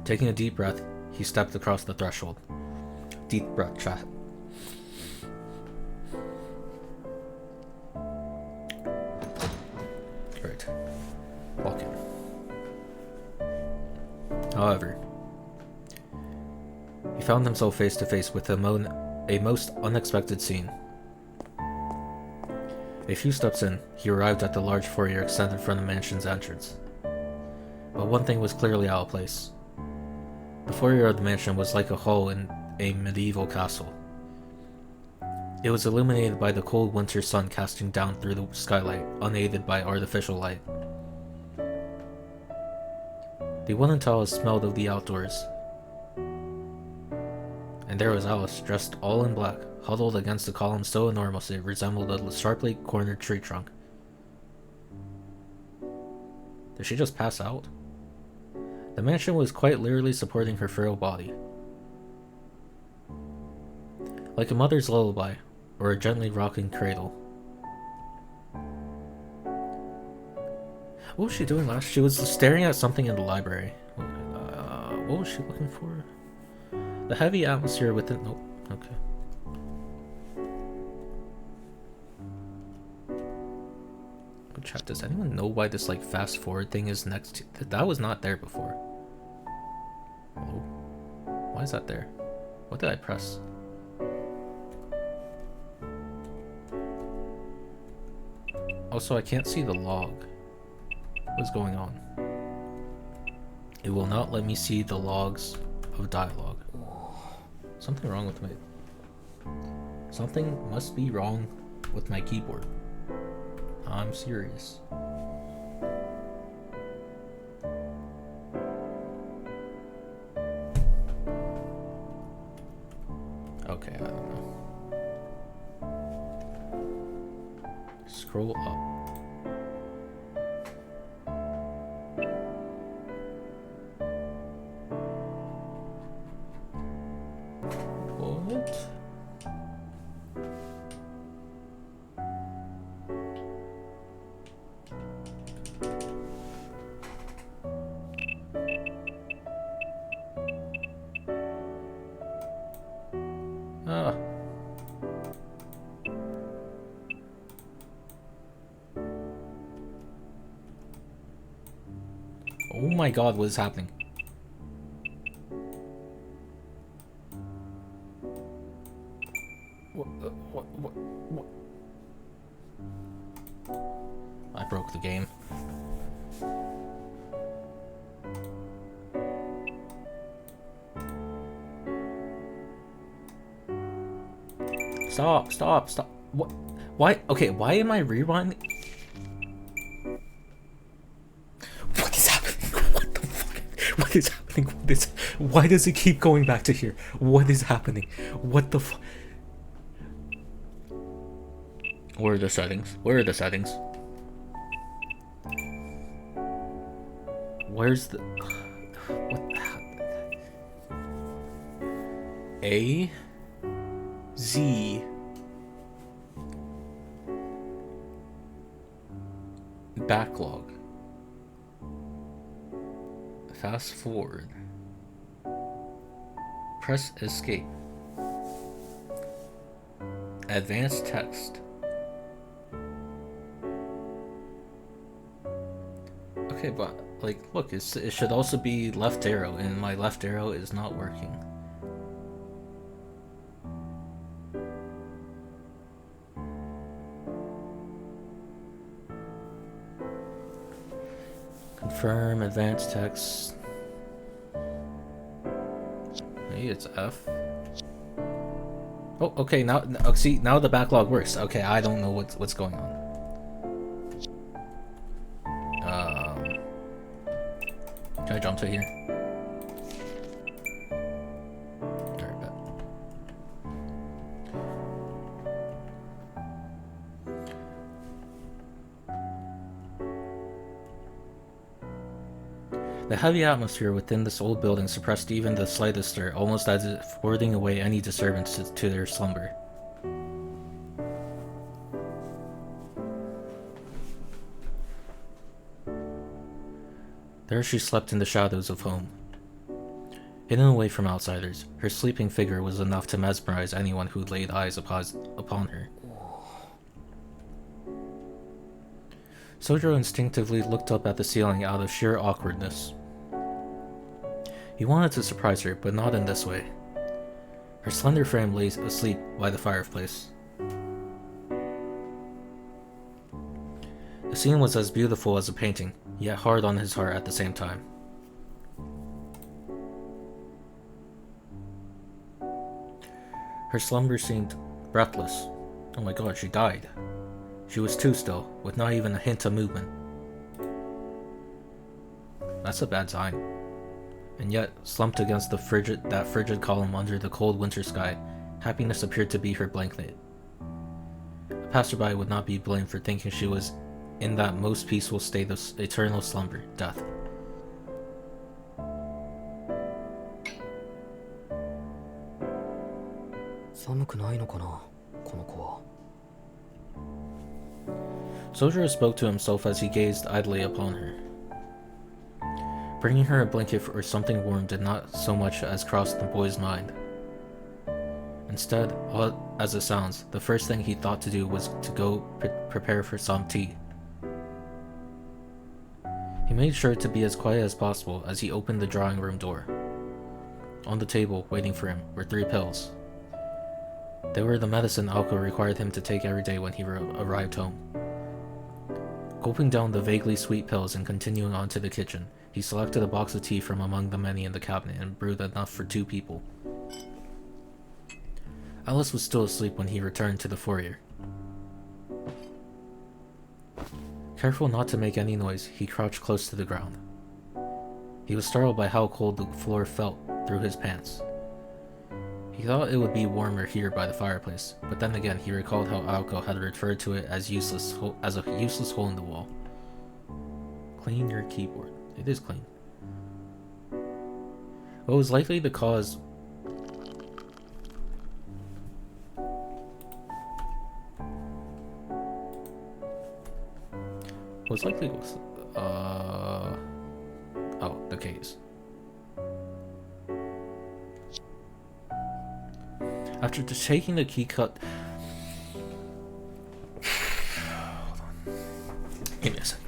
Taking a deep breath, he stepped across the threshold. Deep breath, chat. Right. Walk in. However, he found himself face to face with a most unexpected scene. A few steps in, he arrived at the large foyer extended from the mansion's entrance. But one thing was clearly out of place. The foyer of the mansion was like a hall in a medieval castle. It was illuminated by the cold winter sun casting down through the skylight, unaided by artificial light. The wooden tiles smelled of the outdoors. And there was Alice, dressed all in black, huddled against a column so enormous it resembled a sharply cornered tree trunk. Did she just pass out? The mansion was quite literally supporting her frail body. Like a mother's lullaby, or a gently rocking cradle. What was she doing last? She was staring at something in the library. What was she looking for? The heavy atmosphere within... Nope. Okay. Chat, does anyone know why this like fast forward thing is next to... That was not there before. Hello? Why is that there? What did I press? Also, I can't see the log. What's going on? It will not let me see the logs of dialogue. Something wrong with my... Something must be wrong with my keyboard. I'm serious. Okay, I don't know. Scroll up. What? Ah. Oh my god, what is happening? What? I broke the game. Stop. What? Why? Okay, why am I rewinding? What is happening? What the fuck? What is happening? Why does it keep going back to here? What is happening? What the fuck? Where are the settings? Where are the settings? Where's the... What the... A... Z... Backlog. Fast forward. Press escape. Advanced text. Okay, but like, look, it should also be left arrow, and my left arrow is not working. Confirm advanced text. Maybe it's F. Oh, okay. Now, see, now the backlog works. Okay, I don't know what's going on. Can I jump to here? Alright, bet. The heavy atmosphere within this old building suppressed even the slightest stir, almost as if warding away any disturbance to their slumber. There she slept in the shadows of home. Hidden away from outsiders, her sleeping figure was enough to mesmerize anyone who laid eyes upon her. Sojiro instinctively looked up at the ceiling out of sheer awkwardness. He wanted to surprise her, but not in this way. Her slender frame lay asleep by the fireplace. The scene was as beautiful as a painting, yet hard on his heart at the same time. Her slumber seemed breathless. Oh my god, she died. She was too still, with not even a hint of movement. That's a bad sign. And yet, slumped against that frigid column under the cold winter sky, happiness appeared to be her blanket. A passerby would not be blamed for thinking she was in that most peaceful state of eternal slumber, death. Sojiro spoke to himself as he gazed idly upon her. Bringing her a blanket or something warm did not so much as cross the boy's mind. Instead, odd as it sounds, the first thing he thought to do was to go prepare for some tea. He made sure to be as quiet as possible as he opened the drawing room door. On the table, waiting for him, were 3 pills. They were the medicine Alko required him to take every day when he arrived home. Gulping down the vaguely sweet pills and continuing on to the kitchen, He selected a box of tea from among the many in the cabinet and brewed enough for 2 people. Alice was still asleep when he returned to the foyer. Careful not to make any noise, he crouched close to the ground. He was startled by how cold the floor felt through his pants. He thought it would be warmer here by the fireplace, but then again he recalled how Aoko had referred to it as a useless hole in the wall. Clean your keyboard. It is clean. What was likely the cause the case. After taking the key cut, hold on. Give me a second.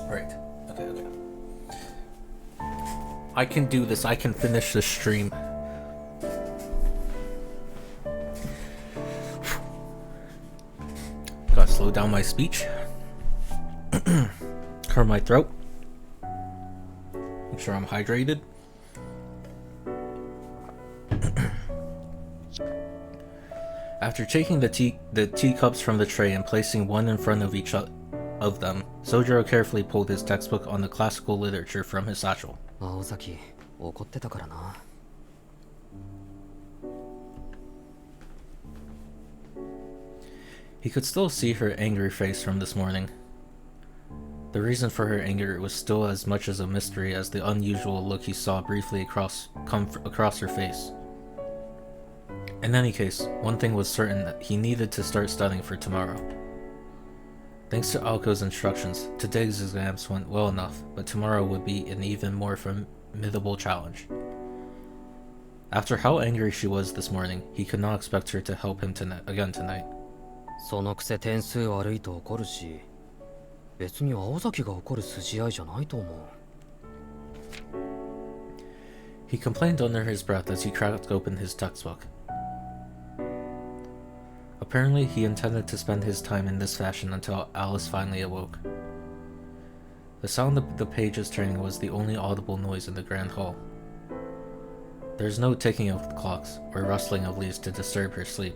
Right. Okay. I can do this. I can finish this stream. Gotta slow down my speech. Clear my throat. Make sure I'm hydrated. After taking the teacups from the tray and placing one in front of each of them, Sojiro carefully pulled his textbook on the classical literature from his satchel. 青崎、怒ってたからな。He could still see her angry face from this morning. The reason for her anger was still as much as a mystery as the unusual look he saw briefly come across her face. In any case, one thing was certain, that he needed to start studying for tomorrow. Thanks to Aoko's instructions, today's exams went well enough, but tomorrow would be an even more formidable challenge. After how angry she was this morning, he could not expect her to help him again tonight. そのくせ点数悪いと怒るし、別に青崎が怒る筋合いじゃないと思う。He complained under his breath as he cracked open his textbook. Apparently, he intended to spend his time in this fashion until Alice finally awoke. The sound of the pages turning was the only audible noise in the grand hall. There is no ticking of the clocks or rustling of leaves to disturb her sleep.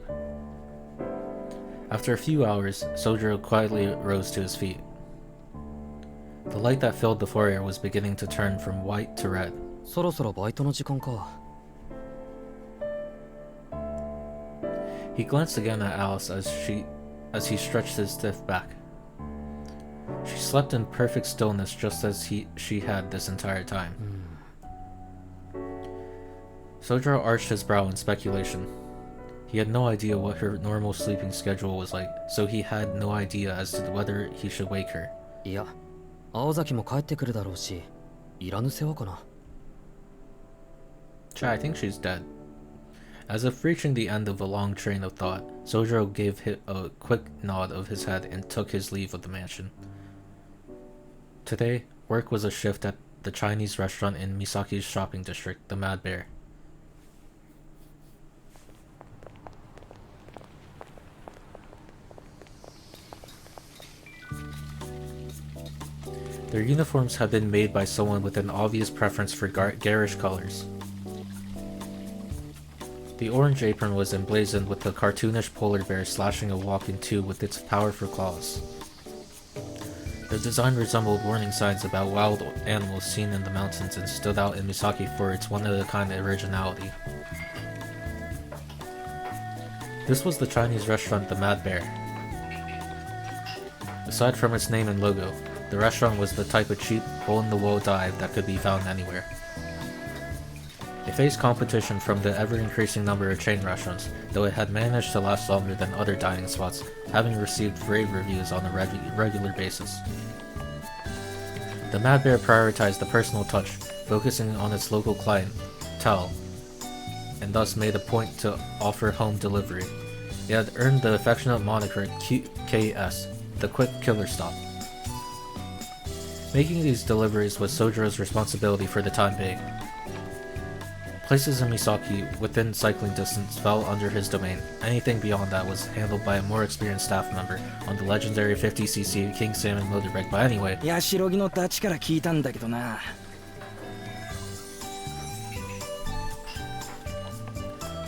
After a few hours, Sojiro quietly rose to his feet. The light that filled the foyer was beginning to turn from white to red. そろそろバイトの時間か。He glanced again at Alice as he stretched his stiff back. She slept in perfect stillness just as she had this entire time. Sojiro arched his brow in speculation. He had no idea what her normal sleeping schedule was like, so he had no idea as to whether he should wake her. いや、青崎も帰ってくるだろうし、いらぬ世話かな。I think she's dead. As if reaching the end of a long train of thought, Sojiro gave a quick nod of his head and took his leave of the mansion. Today, work was a shift at the Chinese restaurant in Misaki's shopping district, the Mad Bear. Their uniforms had been made by someone with an obvious preference for garish colors. The orange apron was emblazoned with a cartoonish polar bear slashing a walk in two with its powerful claws. The design resembled warning signs about wild animals seen in the mountains and stood out in Misaki for its one-of-a-kind originality. This was the Chinese restaurant The Mad Bear. Aside from its name and logo, the restaurant was the type of cheap, hole-in-the-wall dive that could be found anywhere. It faced competition from the ever-increasing number of chain restaurants, though it had managed to last longer than other dining spots, having received rave reviews on a regular basis. The Mad Bear prioritized the personal touch, focusing on its local clientele, and thus made a point to offer home delivery. It had earned the affectionate moniker QKS, the Quick Killer Stop. Making these deliveries was Sojiro's responsibility for the time being. Places in Misaki within cycling distance fell under his domain. Anything beyond that was handled by a more experienced staff member on the legendary 50cc King Salmon motorbike. But anyway, ヤシロギのダチから聞いたんだけどな。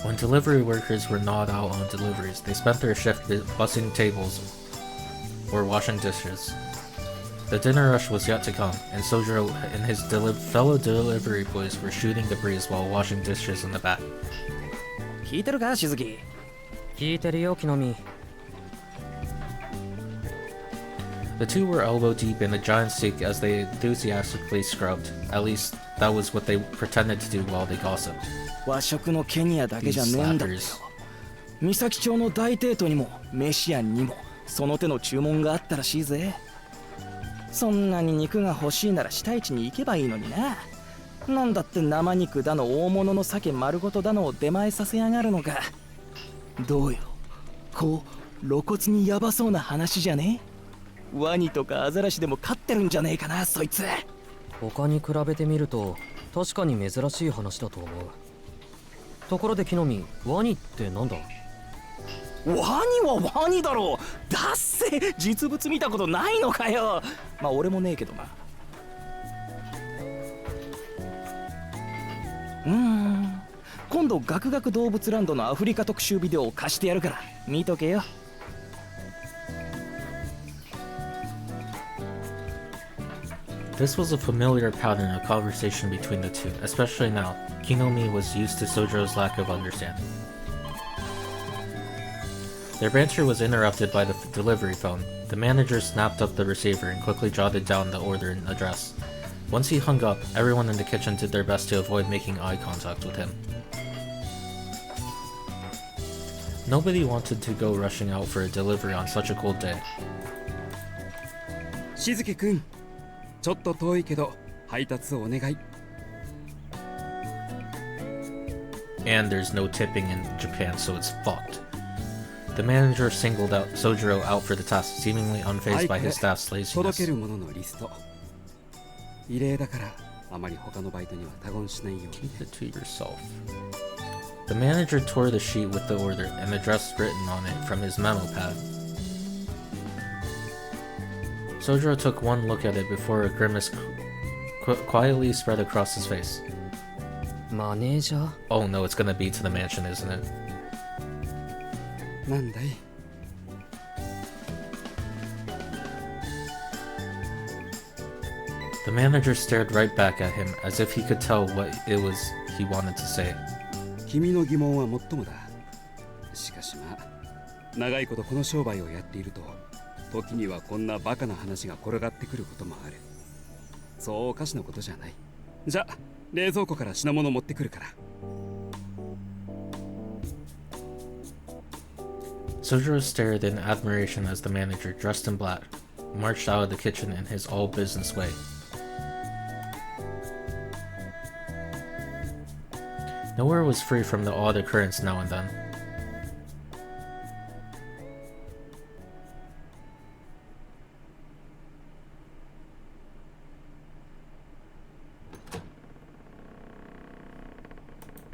when delivery workers were gnawed out on deliveries, they spent their shift bussing tables or washing dishes. The dinner rush was yet to come, and Sojiro and his fellow delivery boys were shooting the breeze while washing dishes in the back. 聞いてるか、しずき。聞いてるよ、木の実。 The two were elbow deep in a giant sink as they enthusiastically scrubbed. At least, that was what they pretended to do while they gossiped. 和食のケニアだけじゃねえんだってよ。三崎町の大帝都にもメシアンにもその手の注文があったらしいぜ。そんなに肉が欲しいなら下市に行けばいいのにな。なんだって生肉だの大物の鮭丸ごとだのを出前させやがるのか。どうよ、こう露骨にヤバそうな話じゃねえ。ワニとかアザラシでも飼ってるんじゃねえかな、そいつ。他に比べてみると確かに珍しい話だと思う。ところで木の実、ワニってなんだ？ワニはワニだろう。だっせ、実物見たことないのかよ。まあ俺もねえけどな。今度ガクガク動物ランドのアフリカ特集ビデオを貸してやるから見とけよ。This was a familiar pattern of conversation between the two, especially now. Kinomi was used to Sojiro's lack of understanding. Their banter was interrupted by the delivery phone. The manager snapped up the receiver and quickly jotted down the order and address. Once he hung up, everyone in the kitchen did their best to avoid making eye contact with him. Nobody wanted to go rushing out for a delivery on such a cold day. しずきくん、ちょっと遠いけど配達をお願い。 And there's no tipping in Japan, so it's fucked. The manager singled out Sojiro out for the task, seemingly unfazed by his staff's 届け laziness. るもののリスト。異例だからあまり他のバイトには他言しないように。 Keep it to yourself. The manager tore the sheet with the order and the address written on it from his memo pad. Sojiro took one look at it before a grimace quietly spread across his face. マネージャー？ Oh no, it's gonna be to the mansion, isn't it? なんだい？ The manager stared right back at him as if he could tell what it was he wanted to say. 君の疑問はもっともだ。しかしまあ、長いことこの商売をやっていると、時にはこんなバカな話が転がってくることもある。そうおかしなことじゃない。じゃあ、冷蔵庫から品物持ってくるから。 Sojiro stared in admiration as the manager, dressed in black, marched out of the kitchen in his all-business way. Nowhere was free from the odd occurrence now and then.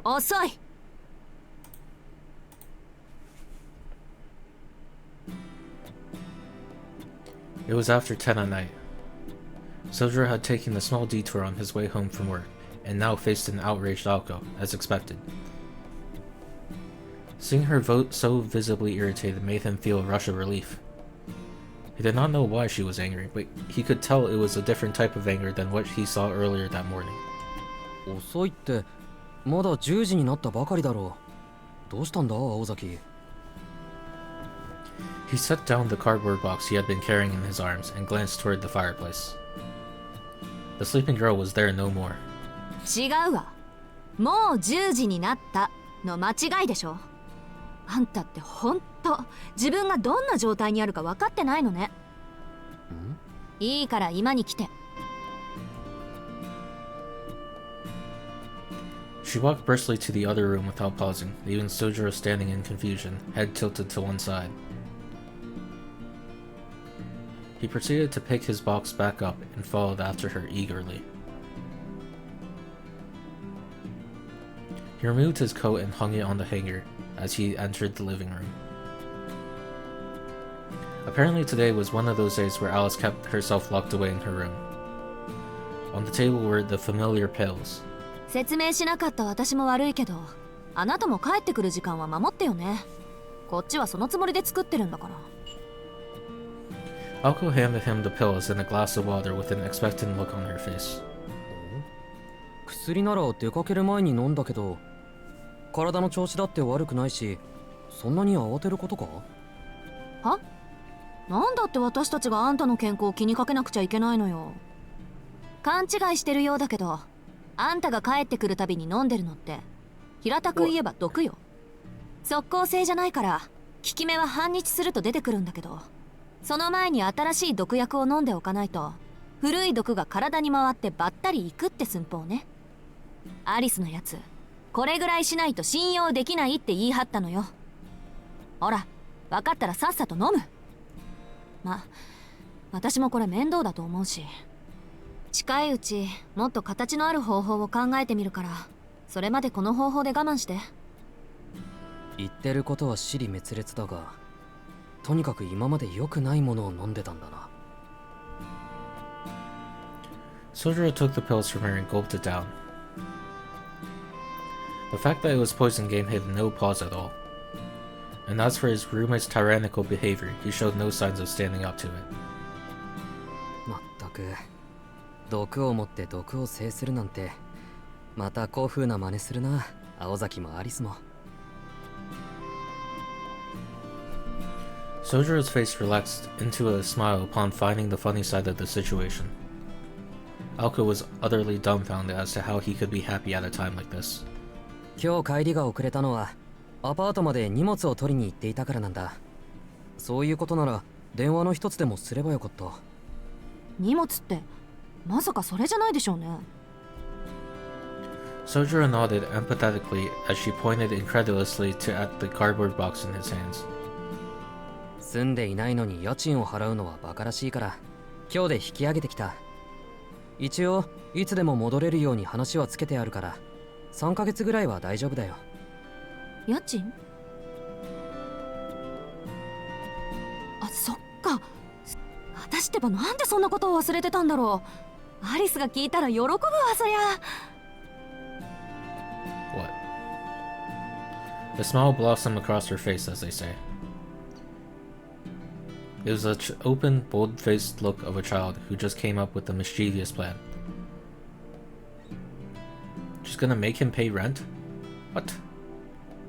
Osoi! It was after 10 at night. Sojiro had taken a small detour on his way home from work, and now faced an outraged Aoko, as expected. Seeing her so visibly irritated made him feel a rush of relief. He did not know why she was angry, but he could tell it was a different type of anger than what he saw earlier that morning. 遅いってまだ10時になったばかりだろう。どうしたんだ、青崎。 He set down the cardboard box he had been carrying in his arms and glanced toward the fireplace. The sleeping girl was there no more. 違うわ。もう10時になったの間違いでしょ。あんたってほんと自分がどんな状態にあるか分かってないのね。いいから今に来て。 She walked briskly to the other room without pausing, leaving Sojiro standing in confusion, head tilted to one side. He proceeded to pick his box back up and followed after her eagerly. He removed his coat and hung it on the hanger as he entered the living room. Apparently today was one of those days where Alice kept herself locked away in her room. On the table were the familiar pills. 説明しなかった私も悪いけど、あなたも帰ってくる時間は守ってよね。こっちはそのつもりで作ってるんだから。Alko handed him the pills and a glass of water with an expectant look on her face. 薬なら出かける前に飲んだけど、体の調子だって悪くないし、そんなに慌てることか？は？なんだって私たちがあんたの健康を気にかけなくちゃいけないのよ。勘違いしてるようだけど、あんたが帰ってくるたびに飲んでるのって平たく言えば毒よ。即効性じゃないから効き目は半日すると出てくるんだけど、その前に新しい毒薬を飲んでおかないと古い毒が体に回ってばったりいくって寸法ね。アリスのやつこれぐらいしないと信用できないって言い張ったのよ。ほら分かったらさっさと飲む。ま、私もこれ面倒だと思うし、近いうちもっと形のある方法を考えてみるから、それまでこの方法で我慢して。言ってることは支離滅裂だが、とにかく今まで良くないものを飲んでたんだな。Sojiro took the pills from her and gulped it down. The fact that it was poison gave him no pause at all. And as for his roommate's tyrannical behavior, he showed no signs of standing up to it. まったく、毒を持って毒を制するなんて、また古風な真似するな、青崎もアリスも。Sojiro's face relaxed into a smile upon finding the funny side of the situation. Alko was utterly dumbfounded as to how he could be happy at a time like this. 今日帰りが遅れたのは、アパートまで荷物を取りに行っていたからなんだ。そういうことなら電話の一つでもすればよかった。荷物ってまさかそれじゃないでしょうね。Sojiro nodded empathetically as she pointed incredulously at the cardboard box in his hands. 住んでいないのに家賃を払うのはバカらしいから、今日で引き上げてきた。一応いつでも戻れるように話はつけてあるから、3ヶ月ぐらいは大丈夫だよ。家賃？あ、そっか。私ってばなんでそんなことを忘れてたんだろう。アリスが聞いたら喜ぶわ、そりゃ。What? The smile blossomed across her face, as they say. It was an open, bold-faced look of a child who just came up with a mischievous plan. Just gonna make him pay rent? What?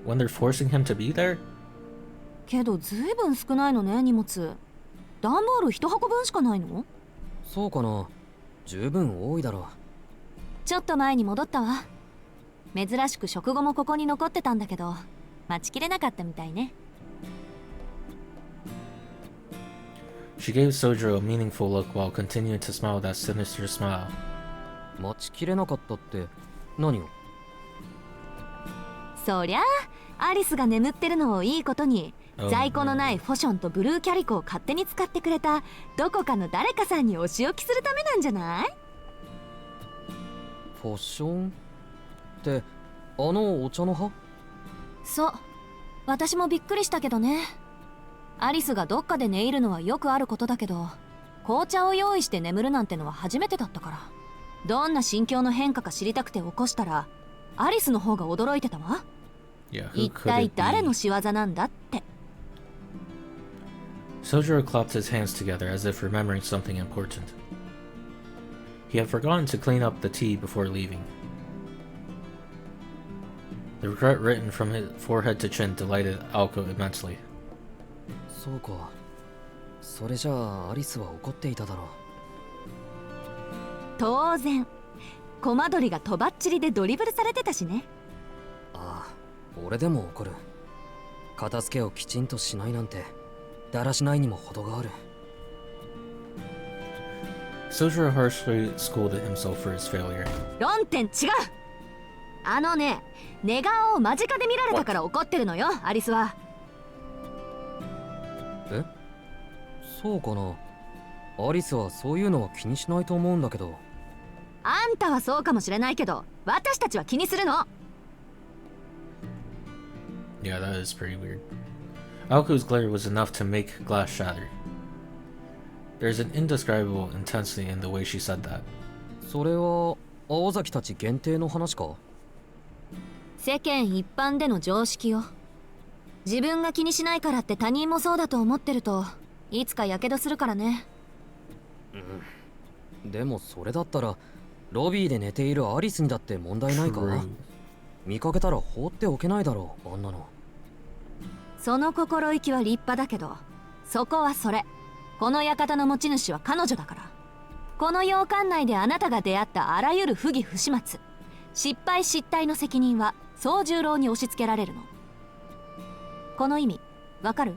When they're forcing him to be there? けどずいぶん少ないのね、荷物。段ボール1箱分しかないの？そうかな。十分多いだろう。ちょっと前に戻ったわ。珍しく食後もここに残ってたんだけど、待ちきれなかったみたいね。She gave Sojiro a meaningful look while continuing to smile that sinister smile. 待ちきれなかったって何を？そりゃあ、アリスが眠ってるのをいいことに、在庫のないフォションとブルーキャリコを勝手に使ってくれたどこかの誰かさんにお仕置きするためなんじゃない？フォションってあのお茶の葉？そう、私もびっくりしたけどね。アリスがどっかで寝入るのはよくあることだけど、紅茶を用意して眠るなんてのは初めてだったから、どんな心境の変化か知りたくて起こしたら、アリスの方が驚いてたわ。一体誰の仕業なんだって。Sojiro clapped his hands together as if remembering something important. He had forgotten to clean up the tea before leaving. The regret written from his forehead to chin delighted Alko immensely. そうか。それじゃあアリスは怒っていただろう。当然。コマドリがとばっちりでドリブルされてたしね。ああ、俺でも怒る。片付けをきちんとしないなんて、だらしないにも程がある。Sojiro harshly scolded himself for his failure. 論点違う。あのね、寝顔を間近で見られたから怒ってるのよ、アリスは。え？そうかな。アリスはそういうのは気にしないと思うんだけど。あんたはそうかもしれないけど、私たちは気にするの。 Yeah, that is pretty weird. Aoko's glare was enough to make glass shatter. There's an indescribable intensity in the way she said that. それは青崎たち限定の話か？世間一般での常識よ。自分が気にしないからって他人もそうだと思ってるといつかやけどするからね。でもそれだったらロビーで寝ているアリスにだって問題ないか？ True. 見かけたら放っておけないだろう、あんなの。その心意気は立派だけど、そこはそれ。この館の持ち主は彼女だから。この洋館内であなたが出会ったあらゆる不義不始末、失敗失態の責任は宗十郎に押し付けられるの。この意味わかる？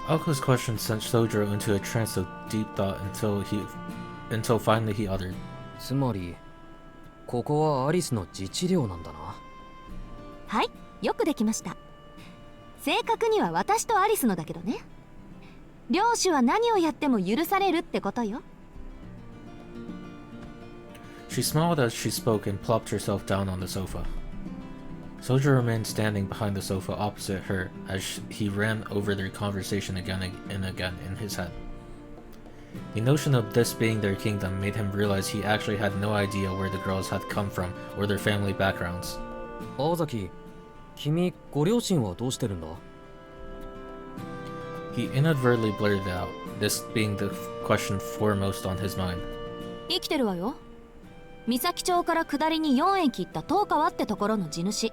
Aoko's question sent Sojiro into a trance of deep thought until finally he uttered. つまりここはアリスの自治領なんだな。はい、よくできました。正確には私とアリスのだけどね。領主は何をやっても許されるってことよ。 She smiled as she spoke and plopped herself down on the sofa. Sojiro remained standing behind the sofa opposite her as he ran over their conversation again and again in his head. The notion of this being their kingdom made him realize he actually had no idea where the girls had come from or their family backgrounds. 青崎、君ご両親はどうしてるんだ？ He inadvertently blurted out, this being the question foremost on his mind. 生きてるわよ。三崎町から下りに4駅行った東川ってところの地主。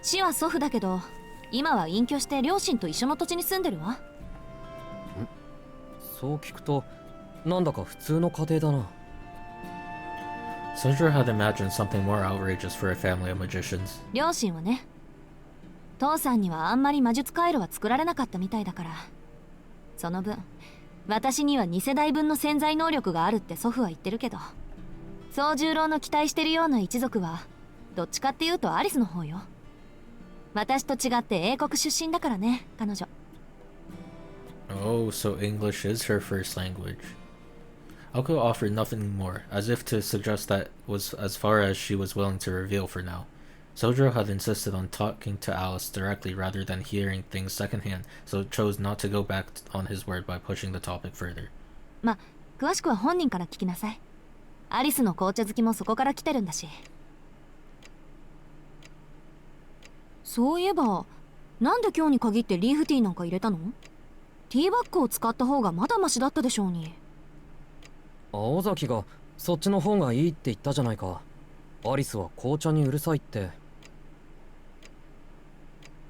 死は祖父だけど、今は隠居して両親と一緒の土地に住んでるわ。そう聞くとなんだか普通の家庭だな。Sojiro had imagined something more outrageous for a family of magicians. 両親はね、父さんにはあんまり魔術回路は作られなかったみたいだから、その分私には2世代分の潜在能力があるって祖父は言ってるけど、宗十郎の期待してるような一族はどっちかっていうとアリスの方よ。私と違って英国出身だからね、彼女。 Oh, so English is her first language. Aoko offered nothing more, as if to suggest that was as far as she was willing to reveal for now. Sojiro had insisted on talking to Alice directly rather than hearing things secondhand, so chose not to go back on his word by pushing the topic further. ま、詳しくは本人から聞きなさい。アリスの紅茶好きもそこから来てるんだし。そういえば、なんで今日に限ってリーフティーなんか入れたの？ティーバッグを使った方がまだマシだったでしょうに。青崎がそっちの方がいいって言ったじゃないか。アリスは紅茶にうるさいって。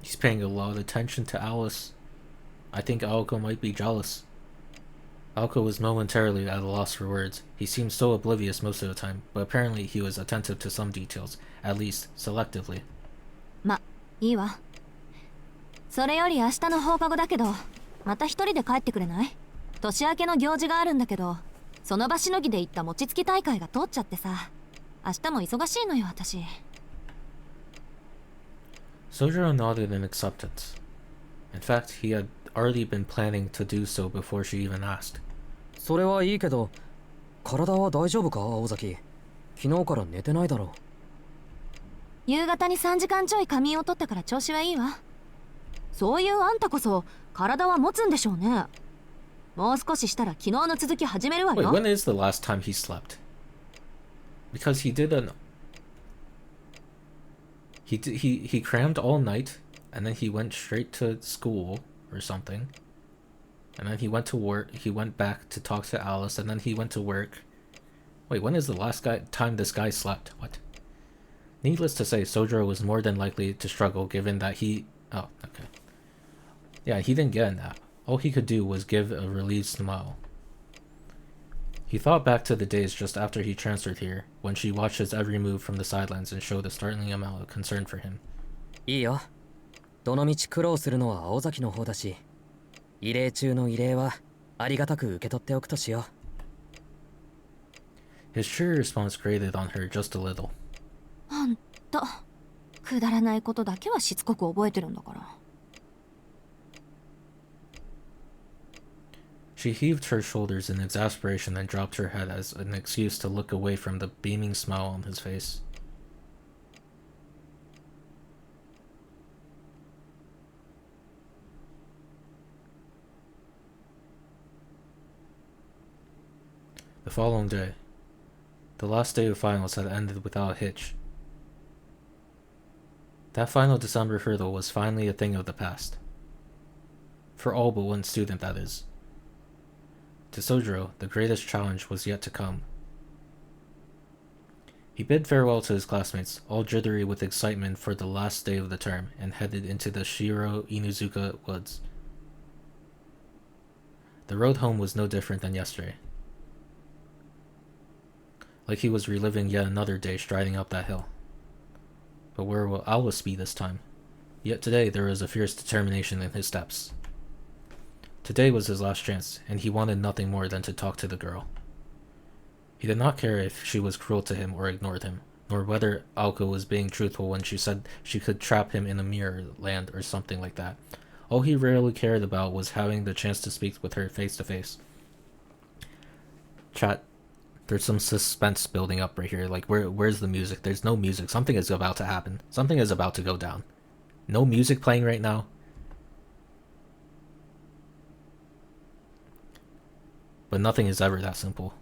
He's paying a lot of attention to Alice. I think Aoko might be jealous. Aoko was momentarily at a loss for words. He seemed so oblivious most of the time, but apparently he was attentive to some details, at least selectively. ま、いいわ。それより明日の放課後だけど、また一人で帰ってくれない？年明けの行事があるんだけど、その場しのぎで行った餅つき大会が通っちゃってさ、明日も忙しいのよ、私。Sojiro nodded in acceptance. In fact, he had already been planning to do so before she even asked. それはいいけど、体は大丈夫か、青崎？昨日から寝てないだろう。夕方に3時間ちょい仮眠を取ったから調子はいいわ。そういうあんたこそ体は持つんでしょうね。もう少ししたら昨日の続き始めるわ Wait, よ。 when is the last time he slept? Because he did an... He crammed all night, and then he went straight to school or something. And then he went to work, he went back to talk to Alice, and then he went to work. Wait, when is the last time this guy slept? What? Needless to say, Sojiro was more than likely to struggle given that he... Oh, okay. Yeah, he didn't get a nap. All he could do was give a relieved smile. He thought back to the days just after he transferred here, when she watched his every move from the sidelines and showed a startling amount of concern for him. いいよ。どのみち苦労するのは青崎の方だし、異例中の異例はありがたく受け取っておくとしよHis cheery response grated on her just a little. ほんと、くだらないことだけはしつこく覚えてるんだから。She heaved her shoulders in exasperation and dropped her head as an excuse to look away from the beaming smile on his face. The following day, the last day of finals had ended without a hitch. That final December hurdle was finally a thing of the past. For all but one student, that is. To Sojiro, the greatest challenge was yet to come. He bid farewell to his classmates, all jittery with excitement for the last day of the term, and headed into the Shiro Inuzuka woods. The road home was no different than yesterday. Like he was reliving yet another day striding up that hill. But where will Alice be this time? Yet today there was a fierce determination in his steps. Today was his last chance, and he wanted nothing more than to talk to the girl. He did not care if she was cruel to him or ignored him, nor whether Aoko was being truthful when she said she could trap him in a mirror land or something like that. All he really cared about was having the chance to speak with her face to face. Chat, there's some suspense building up right here. Like, where's the music? There's no music. Something is about to happen. Something is about to go down. No music playing right now. But nothing is ever that simple.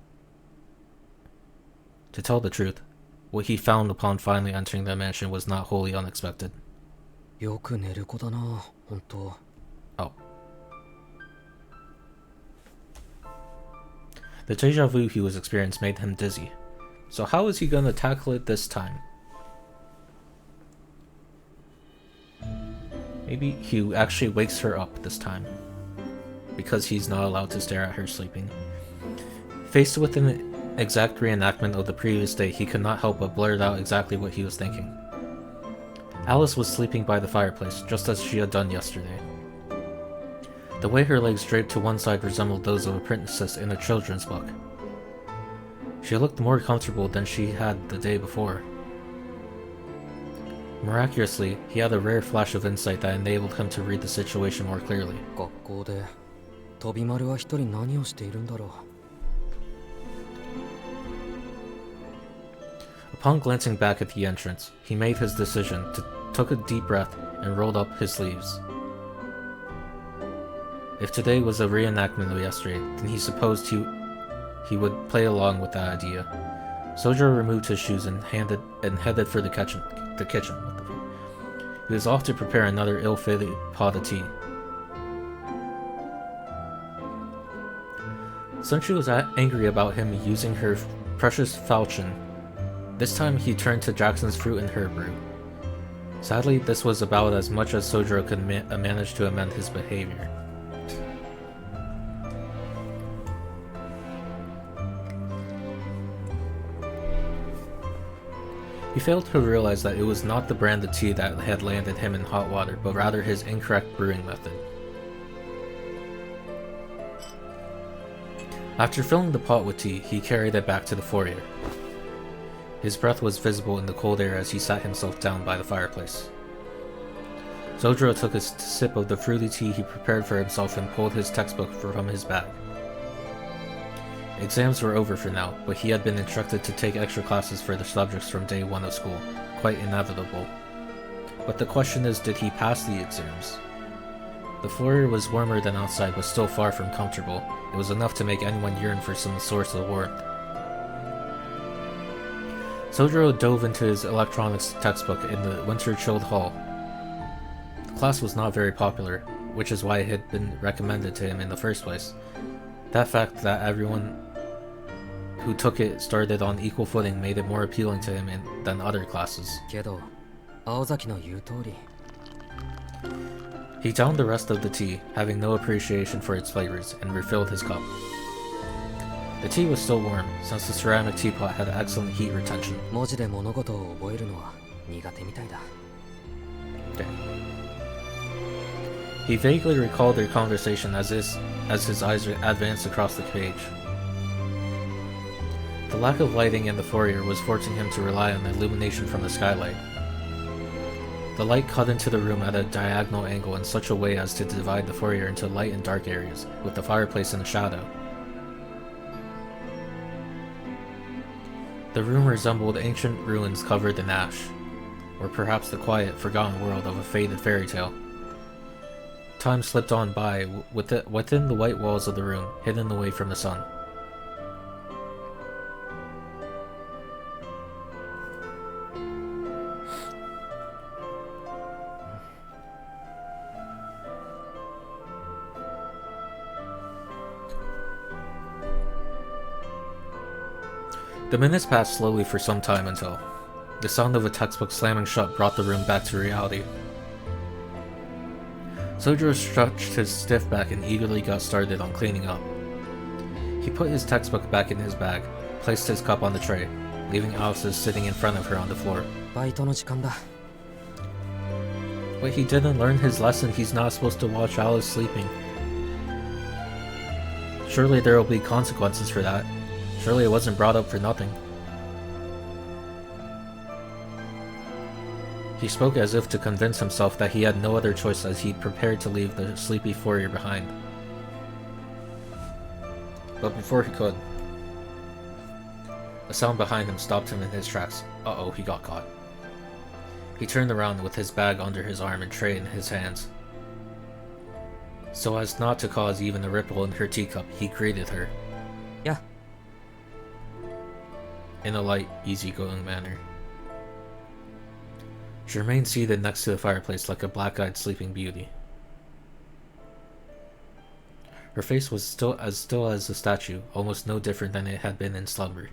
To tell the truth, what he found upon finally entering the mansion was not wholly unexpected. よく寝る子だな、本当。Oh. The deja vu he was experiencing made him dizzy. So how is he going to tackle it this time? Maybe he actually wakes her up this time, because he's not allowed to stare at her sleeping. Faced with an exact reenactment of the previous day, he could not help but blurt out exactly what he was thinking. Alice was sleeping by the fireplace, just as she had done yesterday. The way her legs draped to one side resembled those of a princess in a children's book. She looked more comfortable than she had the day before. Miraculously, he had a rare flash of insight that enabled him to read the situation more clearly. 学校で飛び丸は一人何をしているんだろう。 Upon glancing back at the entrance, he made his decision, took a deep breath, and rolled up his sleeves. If today was a reenactment of yesterday, then he supposed he would play along with that idea. Sojiro removed his shoes and headed for the kitchen. He was off to prepare another ill-fated pot of tea. Since she was angry about him using her precious falchion, this time he turned to Jackson's fruit and herb brew. Sadly, this was about as much as Sojiro could manage to amend his behavior. He failed to realize that it was not the brand of tea that had landed him in hot water, but rather his incorrect brewing method. After filling the pot with tea, he carried it back to the foyer. His breath was visible in the cold air as he sat himself down by the fireplace. Sojiro took a sip of the fruity tea he prepared for himself and pulled his textbook from his bag. Exams were over for now, but he had been instructed to take extra classes for the subjects from day one of school, quite inevitable. But the question is, did he pass the exams? The foyer was warmer than outside, but still far from comfortable. It was enough to make anyone yearn for some source of warmth. Sojiro dove into his electronics textbook in the winter-chilled hall. The class was not very popular, which is why it had been recommended to him in the first place. That fact that everyone who took it started on equal footing made it more appealing to him than other classes. けど、青崎の言う通り。 He downed the rest of the tea, having no appreciation for its flavors, and refilled his cup. The tea was still warm, since the ceramic teapot had excellent heat retention. 文字で物事を覚えるのは苦手みたいだ。 Okay. He vaguely recalled their conversation as his eyes advanced across the page. The lack of lighting in the foyer was forcing him to rely on the illumination from the skylight. The light cut into the room at a diagonal angle in such a way as to divide the foyer into light and dark areas, with the fireplace in the shadow. The room resembled ancient ruins covered in ash, or perhaps the quiet, forgotten world of a faded fairy tale. Time slipped on by within the white walls of the room, hidden away from the sun. The minutes passed slowly for some time until the sound of a textbook slamming shut brought the room back to reality. Sojiro stretched his stiff back and eagerly got started on cleaning up. He put his textbook back in his bag, placed his cup on the tray, leaving Alice's sitting in front of her on the floor. バイトの時間だ。 Wait, he didn't learn his lesson. He's not supposed to watch Alice sleeping. Surely there will be consequences for that. Surely it wasn't brought up for nothing. He spoke as if to convince himself that he had no other choice as he prepared to leave the sleepy foyer behind. But before he could, a sound behind him stopped him in his tracks. Uh-oh, he got caught. He turned around with his bag under his arm and tray in his hands. So as not to cause even a ripple in her teacup, he greeted her. Yeah. In a light, easygoing manner. She remained seated next to the fireplace like a black-eyed sleeping beauty. Her face was still as a statue, almost no different than it had been in slumber.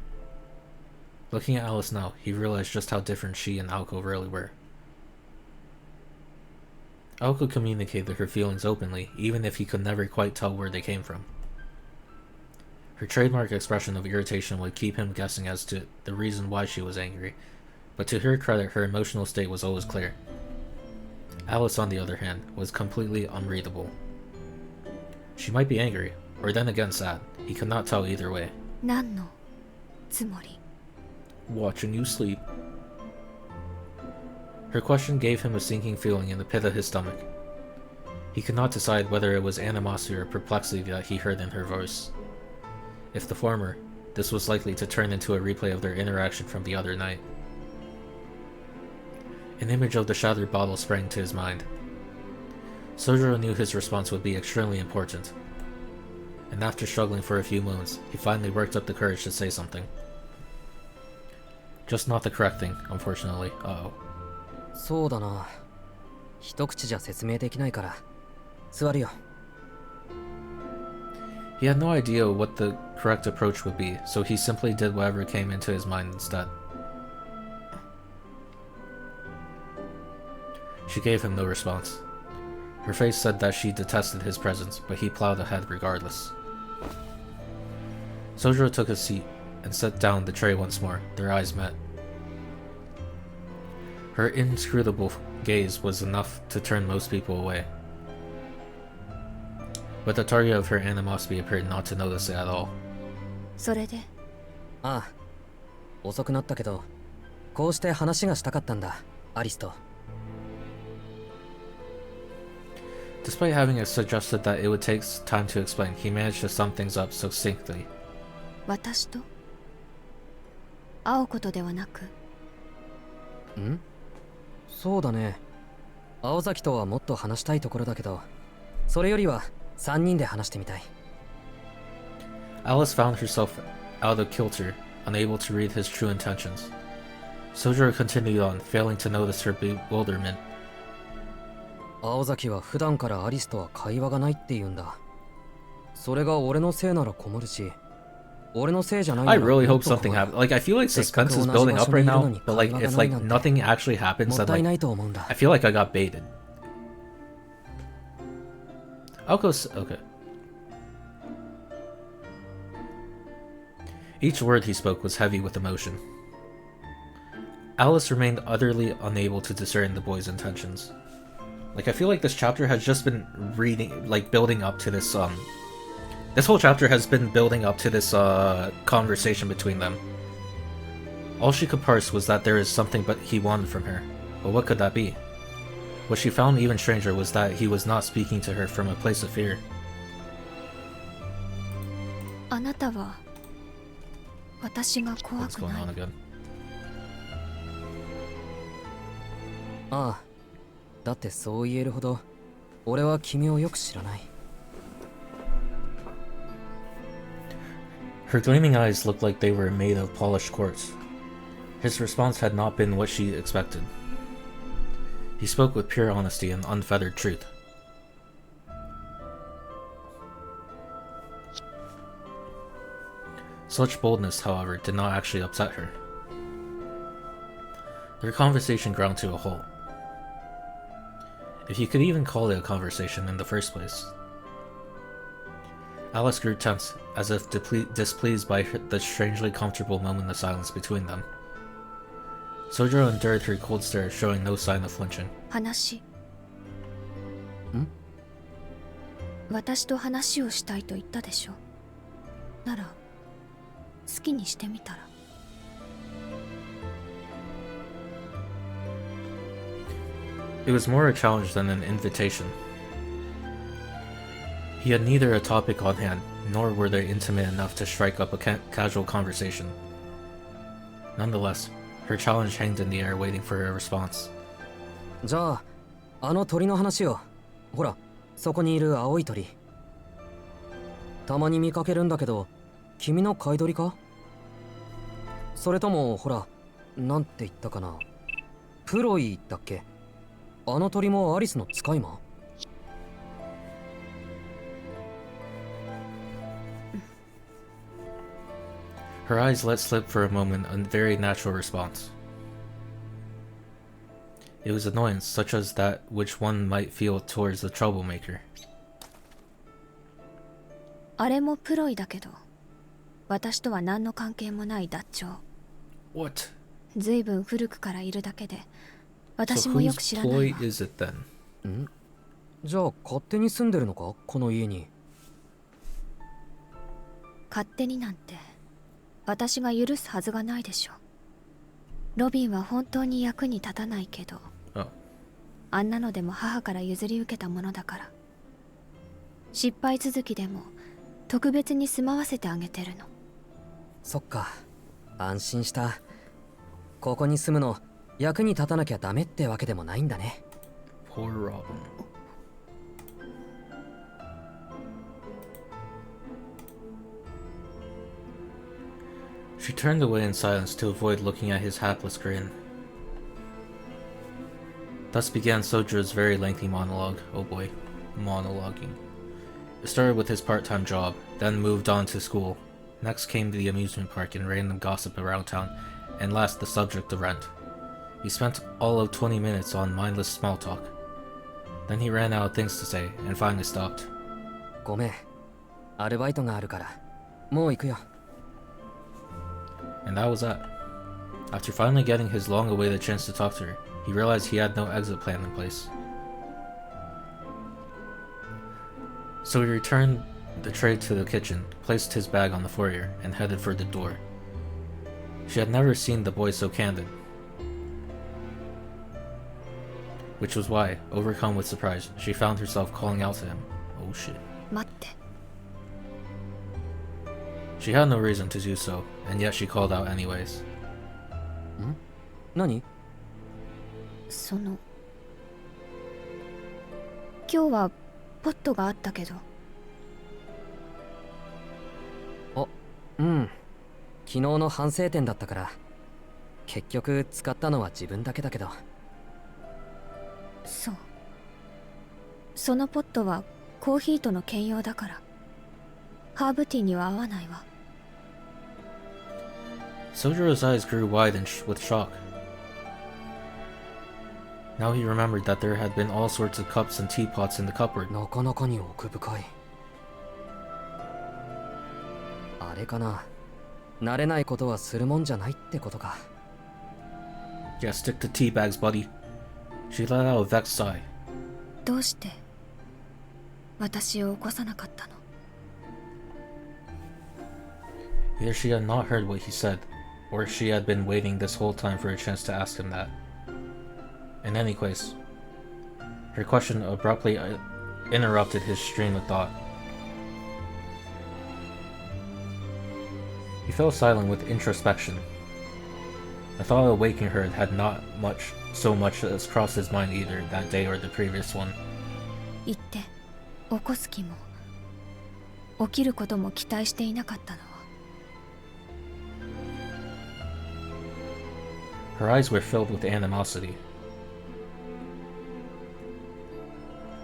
Looking at Alice now, he realized just how different she and Aoko really were. Aoko communicated her feelings openly, even if he could never quite tell where they came from. Her trademark expression of irritation would keep him guessing as to the reason why she was angry, but to her credit, her emotional state was always clear. Alice, on the other hand, was completely unreadable. She might be angry, or then again sad. He could not tell either way. 何のつもり? Watching you sleep. Her question gave him a sinking feeling in the pit of his stomach. He could not decide whether it was animosity or perplexity that he heard in her voice. If the former, this was likely to turn into a replay of their interaction from the other night. An image of the shattered bottle sprang to his mind. Sojiro knew his response would be extremely important, and after struggling for a few moments, he finally worked up the courage to say something. Just not the correct thing, unfortunately. Uh-oh. そうだな。一口じゃ説明できないから。座るよ。 He had no idea what the correct approach would be, so he simply did whatever came into his mind instead. She gave him no response. Her face said that she detested his presence, but he plowed ahead regardless. Sojiro took a seat and set down the tray once more. Their eyes met. Her inscrutable gaze was enough to turn most people away. But the target of her animosity appeared not to notice it at all. それで? ああ。遅くなったけど、こうして話がしたかったんだ、アリスと。 Despite having suggested that it would take time to explain, he managed to sum things up succinctly. 私と? 会うことではなく? ん? そうだね。青崎とはもっと話したいところだけど、それよりは3人で話してみたい。 Alice found herself out of kilter, unable to read his true intentions. Sojiro continued on, failing to notice her bewilderment. 青崎は普段からアリスとは会話がないって言うんだ。それが俺のせいなら困るし、俺のせいじゃないんだ。 I really hope something happens. Like, I feel like suspense is building up right now, but like, if like nothing actually happens, then like, I feel like I got baited. Okay. Each word he spoke was heavy with emotion. Alice remained utterly unable to discern the boy's intentions. Like, I feel like this chapter has just been building up to this, this whole chapter has been building up to this, conversation between them. All she could parse was that there is something but he wanted from her. But what could that be? What she found even stranger was that he was not speaking to her from a place of fear. あなたは私が怖 What's く going ない on again? ああ、だってそう言えるほど俺は君をよく知らない。 Her gleaming eyes looked like they were made of polished quartz. His response had not been what she expected. He spoke with pure honesty and unfettered truth. Such boldness, however, did not actually upset her. Their conversation ground to a halt. If you could even call it a conversation in the first place. Alice grew tense, as if displeased by the strangely comfortable moment of silence between them. Sojiro endured her cold stare, showing no sign of flinching. 話私と話をしたいと言ったでしょ。なら好きにしてみたら。 It was more a challenge than an invitation. He had neither a topic on hand, nor were they intimate enough to strike up a casual conversation. Nonetheless, her challenge hanged in the air, waiting for a response. じゃあ、あの鳥の話よ。ほら、そこにいる青い鳥。たまに見かけるんだけど、君の飼い鳥か？それとも、ほら、なんて言ったかな。プロイだっけ？あの鳥もアリスの使い魔？ Her eyes let slip for a moment a very natural response. It was annoyance, such as that which one might feel towards the troublemaker. あれもプロイだけど、私とは何の関係もないダッチョウ。 What? ずいぶん古くからいるだけで、 So 私もよく whose 知らないわ。 ploy is it then? ん？じゃあ勝手に住んでるのか？この家に。勝手になんて私が許すはずがないでしょ。ロビンは本当に役に立たないけど、 Oh. あんなのでも母から譲り受けたものだから。失敗続きでも特別に住まわせてあげてるの。そっか、安心した。ここに住むの役に立たなきゃダメってわけでもないんだね。 Poor Robin. She turned away in silence to avoid looking at his hapless grin. Thus began Sojiro's very lengthy monologue. Oh boy, monologuing. It started with his part-time job, then moved on to school. Next came the amusement park and random gossip around town, and last the subject of rent. He spent all of 20 minutes on mindless small talk. Then he ran out of things to say, and finally stopped. ごめん、アルバイトがあるから、もう行くよ。 And that was that. After finally getting his long-awaited chance to talk to her, he realized he had no exit plan in place. So he returned the tray to the kitchen, placed his bag on the foyer, and headed for the door. She had never seen the boy so candid. Which was why, overcome with surprise, she found herself calling out to him. Oh shit. 待って。 She had no reason to do so, and yet she called out anyways. 何？その今日はポットがあったけど。あ、うん。昨日の反省点だったから。結局使ったのは自分だけだけど。そう。そのポットはコーヒーとの兼用だから。ハーブティーには合わないわ。 Sojiro's eyes grew wide with shock. Now he remembered that there had been all sorts of cups and teapots in the cupboard. なかなかに奥深い。あれかな。慣れないことはするもんじゃないってことか。Yeah, stick to tea bags, buddy. She let out a vexed sigh. どうして私を起こさなかったの？ Either she had not heard what he said, or she had been waiting this whole time for a chance to ask him that. In any case, Her question abruptly interrupted his stream of thought. He fell silent with introspection. The thought of waking her had not so much as crossed his mind either that day or the previous one. 言って起こす気も起きることも期待していなかったのは Her eyes were filled with animosity.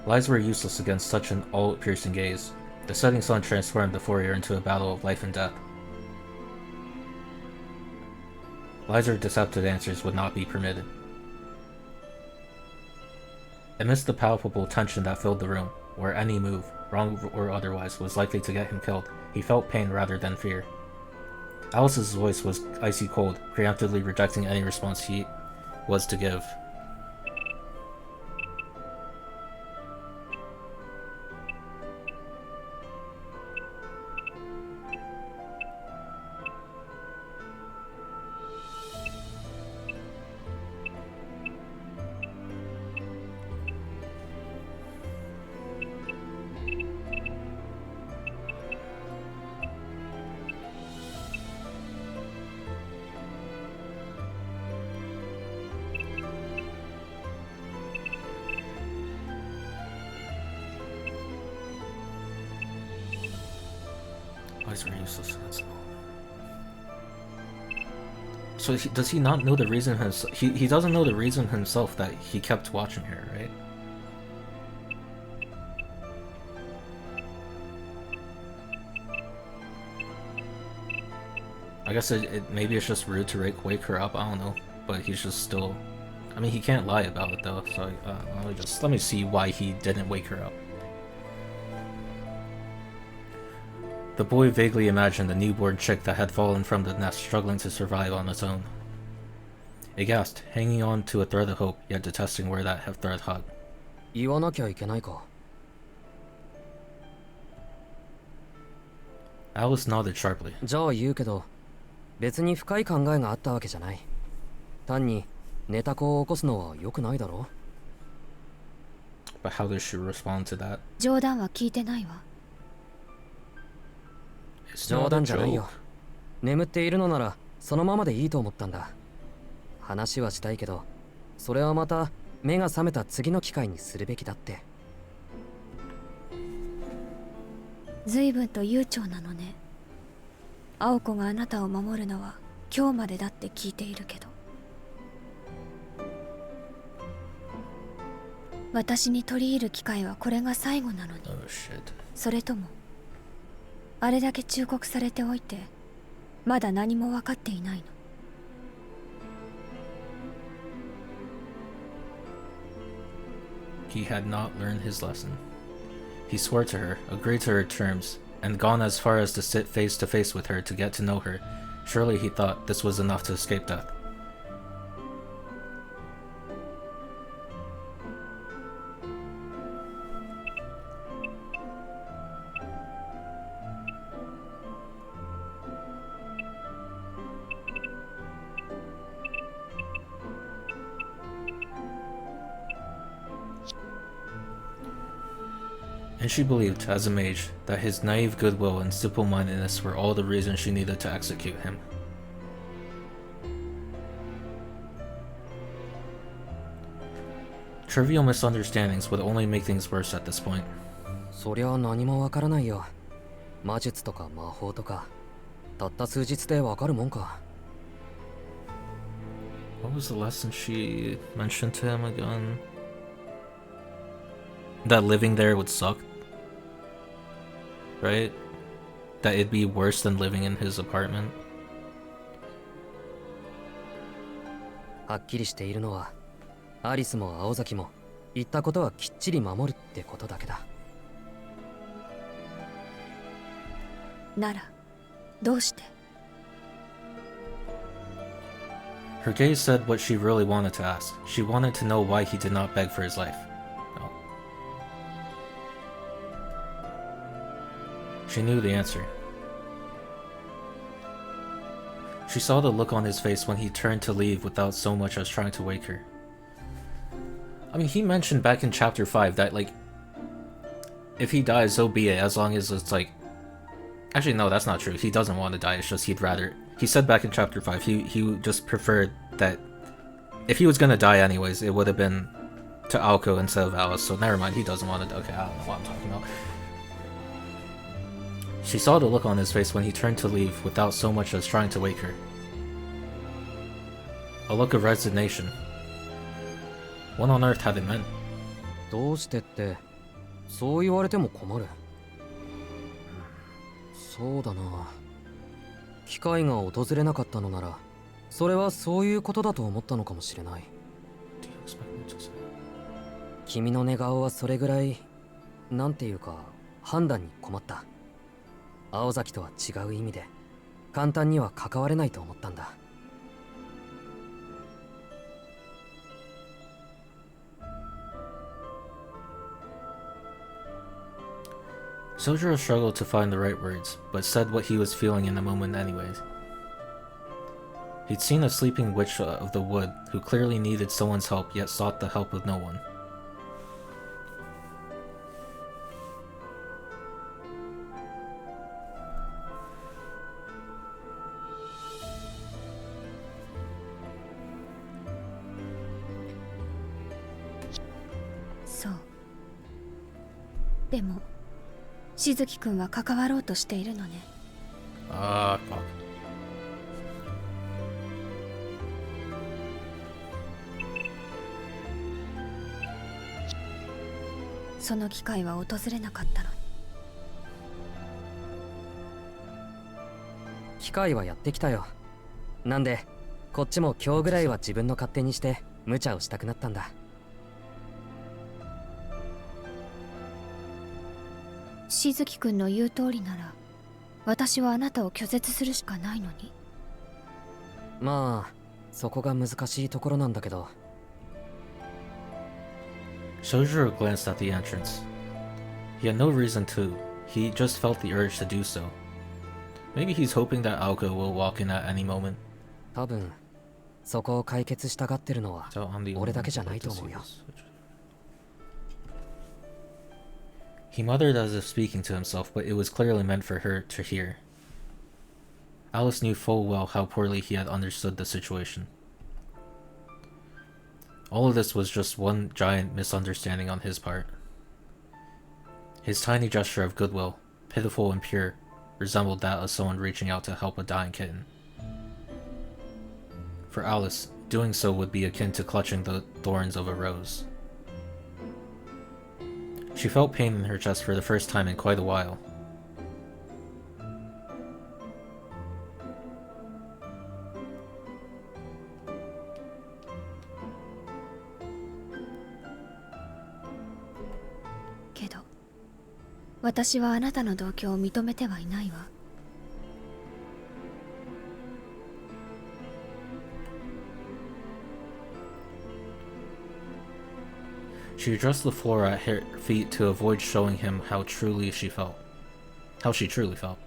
Lies were useless against such an all-piercing gaze. The setting sun transformed the foyer into a battle of life and death. Lies or deceptive answers would not be permitted. Amidst the palpable tension that filled the room, where any move, wrong or otherwise, was likely to get him killed, he felt pain rather than fear. Alice's voice was icy cold, preemptively rejecting any response he was to give. Lies were useless against them. So does he not know the reason himself? He doesn't know the reason himself that he kept watching her, right? I guess maybe it's just rude to wake her up. I don't know, but he's just still. I mean, he can't lie about it though. So let me see why he didn't wake her up. The boy vaguely imagined a newborn chick that had fallen from the nest, struggling to survive on its own. It gasped, hanging on to a thread of hope, yet detesting where that thread hung. 言わなきゃいけないか Alice nodded sharply. じゃあ言うけど別に深い考えがあったわけじゃない単に寝た子を起こすのは良くないだろ But how does she respond to that? 冗談は聞いてないわ It's 冗 not a 談じゃないよ joke. 眠っているのならそのままでいいと思ったんだ話はしたいけどそれはまた目が覚めた次の機会にするべきだって随分と悠長なのね青子があなたを守るのは今日までだって聞いているけど私に取り入る機会はこれが最後なのに Oh shit. それともあれだけ忠告されておいてまだ何も分かっていないの He had not learned his lesson. He swore to her, agreed to her terms, and gone as far as to sit face to face with her to get to know her. Surely he thought this was enough to escape death. And she believed, as a mage, that his naive goodwill and simple-mindedness were all the reason she needed to execute him. Trivial misunderstandings would only make things worse at this point. そりゃ何もわからないよ魔術とか魔法とかたった数日でわかるもんか What was the lesson she mentioned to him again? That living there would suck? Right? That it'd be worse than living in his apartment? はっきりしているのはアリスも青崎も言ったことはきっちり守るってことだけだならどうして Her gaze said what she really wanted to ask. She wanted to know why he did not beg for his life. Oh. She knew the answer. She saw the look on his face when he turned to leave without so much as trying to wake her. I mean, he mentioned back in chapter 5 that, like, if he dies, so be it, as long as it's like... Actually, no, that's not true. He doesn't want to die, it's just he'd rather... He said back in chapter 5, he just preferred that... If he was gonna die anyways, it would have been to Aoko instead of Alice, so never mind, he doesn't want to... Okay, I don't know what I'm talking about. She saw the look on his face when he turned to leave without so much as trying to wake her. A look of resignation. What on earth had it meant? どうしてって、そう言われても困る。そうだな。機会が訪れなかったのなら、それはそういうことだと思ったのかもしれない。君の寝顔はそれぐらい、なんていうか、判断に困った。青崎とは違う意味で、簡単には関われないと思ったんだ。Sojiro struggled to find the right words, but said what he was feeling in the moment anyways. He'd seen a sleeping witch of the wood who clearly needed someone's help yet sought the help of no one. So. でもしずきくんは関わろうとしているのね。Fuck. その機会は訪れなかったのに。機会はやってきたよ。なんで、こっちも今日ぐらいは自分の勝手にして無茶をしたくなったんだ。しずきくんの言う通りなら、私はあなたを拒絶するしかないのに。まあ、そこが難しいところなんだけど。Sojiro glanced at the entrance. He had no reason to, he just felt the urge to do so. Maybe he's hoping that Aoko will walk in at any moment. 多分、そこを解決したがってるのは So I'm the only 俺 one だけ who じゃ would ない like と to 思う see よ。 this. He muttered as if speaking to himself, but it was clearly meant for her to hear. Alice knew full well how poorly he had understood the situation. All of this was just one giant misunderstanding on his part. His tiny gesture of goodwill, pitiful and pure, resembled that of someone reaching out to help a dying kitten. For Alice, doing so would be akin to clutching the thorns of a rose. She felt pain in her chest for the first time in quite a while. But 私はあなたの同居を認めてはいないわ。She addressed the floor at her feet to avoid showing him how she truly felt.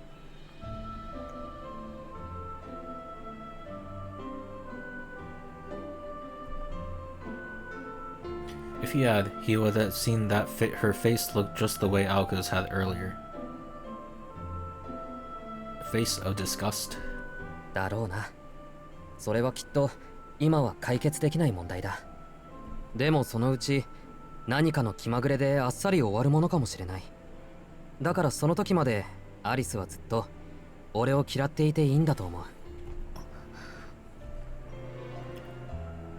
If he had, he would have seen that her face looked just the way Aoko's had earlier. A face of disgust. だろうな。それはきっと今は解決できない問題だ。でもそのうち何かの気まぐれであっさり終わるものかもしれない。だからその時までアリスはずっと俺を嫌っていていいんだと思う。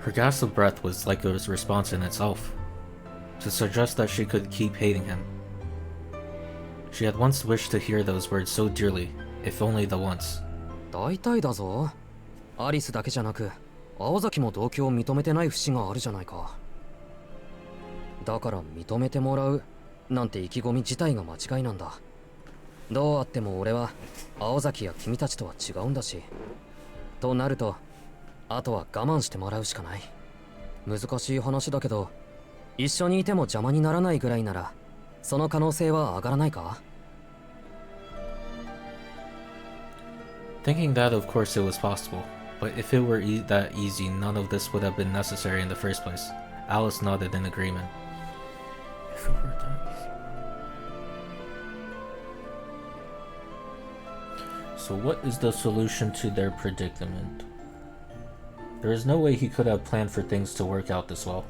Her gasp of breath was like a response in itself, to suggest that she could keep hating him. She had once wished to hear those words so dearly, if only the once. 大体だぞ。アリスだけじゃなく、青崎も同居を認めてない節があるじゃないか。だから認めてもらうなんて意気込み自体が間違いなんだ。どうあっても俺は青崎や君たちとは違うんだし。となると、あとは我慢してもらうしかない。難しい話だけど、一緒にいても邪魔にならないぐらいなら、その可能性は上がらないか？ Thinking that, of course, it was possible, but if it were that easy, none of this would have been necessary in the first place. Alice nodded in agreement. If it were dice. So what is the solution to their predicament? There is no way he could have planned for things to work out this well.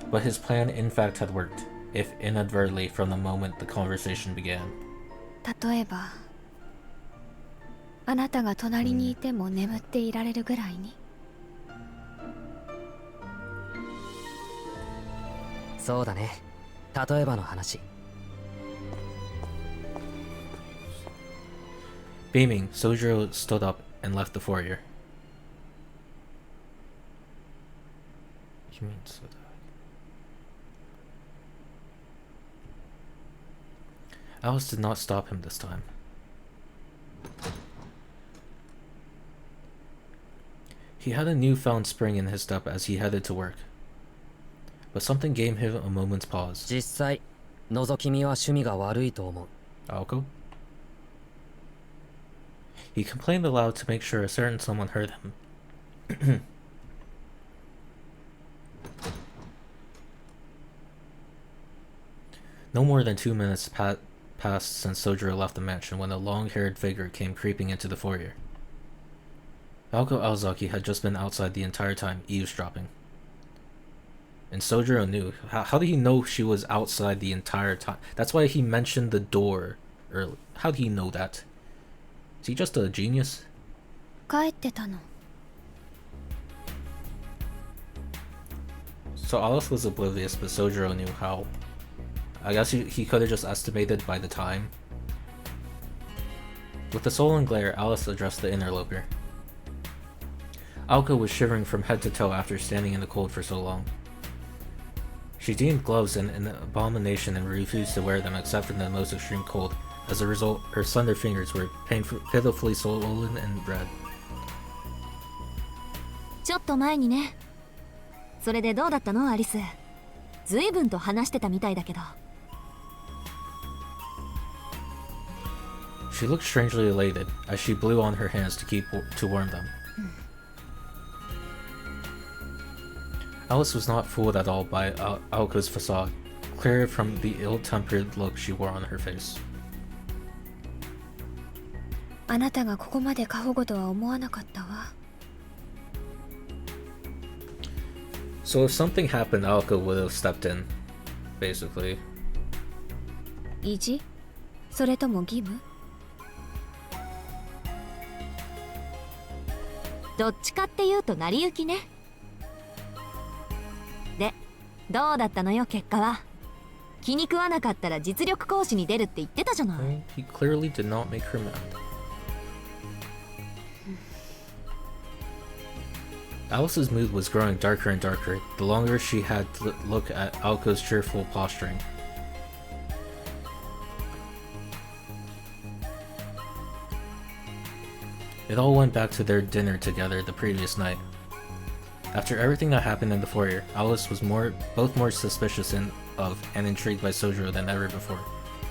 But his plan in fact had worked, if inadvertently from the moment the conversation began. 例えばあなたが隣にいても眠っていられるぐらいに。そうだね。例えばの話。Beaming, Sojiro stood up and left the foyer. You mean so that... Alice did not stop him this time. He had a newfound spring in his step as he headed to work. But something gave him a moment's pause. 実際、覗き見は趣味が悪いと思う。Aoko? He complained aloud to make sure a certain someone heard him. No more than 2 minutes passed since Sojiro left the mansion when a long-haired figure came creeping into the foyer. Aoko Aozaki had just been outside the entire time, eavesdropping. And Sojiro knew. How did he know she was outside the entire time? That's why he mentioned the door early. How did he know that? Is he just a genius? 帰ってたの。 So Alice was oblivious, but Sojiro knew how. I guess he could have just estimated by the time. With the sullen glare, Alice addressed the interloper. Aoko was shivering from head to toe after standing in the cold for so long. She deemed gloves an abomination and refused to wear them except in the most extreme cold. As a result, her slender fingers were pitifully swollen and red. ちょっと前にね。それでどうだったのアリス。随分と話してたみたいだけど。She looked strangely elated as she blew on her hands to warm them. Alice was not fooled at all by Aoko's facade, clear from the ill-tempered look she wore on her face. あなたがここまで過保護とは思わなかったわ。So if something happened, Aoko would have stepped in, basically. 意地？それとも義務？どっちかっていうと成り行きね。で、どうだったのよ結果は。気に食わなかったら実力行使に出るって言ってたじゃない。He clearly did not make her mad. Alice's mood was growing darker and darker the longer she had to look at Aoko's cheerful posturing. It all went back to their dinner together the previous night. After everything that happened in the foyer, Alice was both more suspicious of and intrigued by Sojiro than ever before.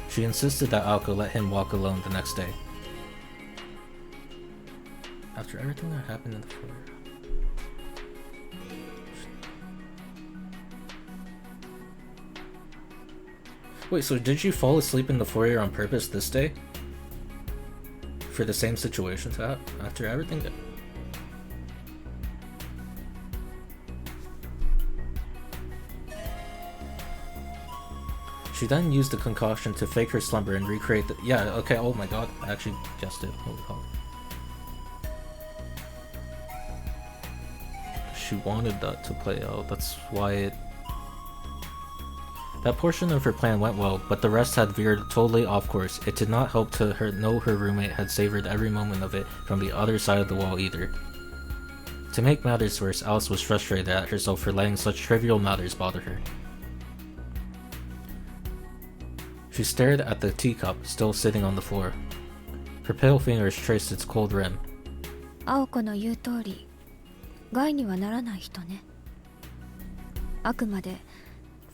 She insisted that Aoko let him walk alone the next day. After everything that happened in the foyer... Wait, so did you fall asleep in the foyer on purpose this day? For the same situation to happen after everything that... She then used the concoction to fake her slumber and recreate the... Yeah, okay, oh my god, I actually guessed it. Holy hell. She wanted that to play out, that's why it... That portion of her plan went well, but the rest had veered totally off course. It did not help to know her roommate had savored every moment of it from the other side of the wall either. To make matters worse, Alice was frustrated at herself for letting such trivial matters bother her. She stared at the teacup still sitting on the floor. Her pale fingers traced its cold rim. 青子の言う通り、害にはならない人ね。あくまで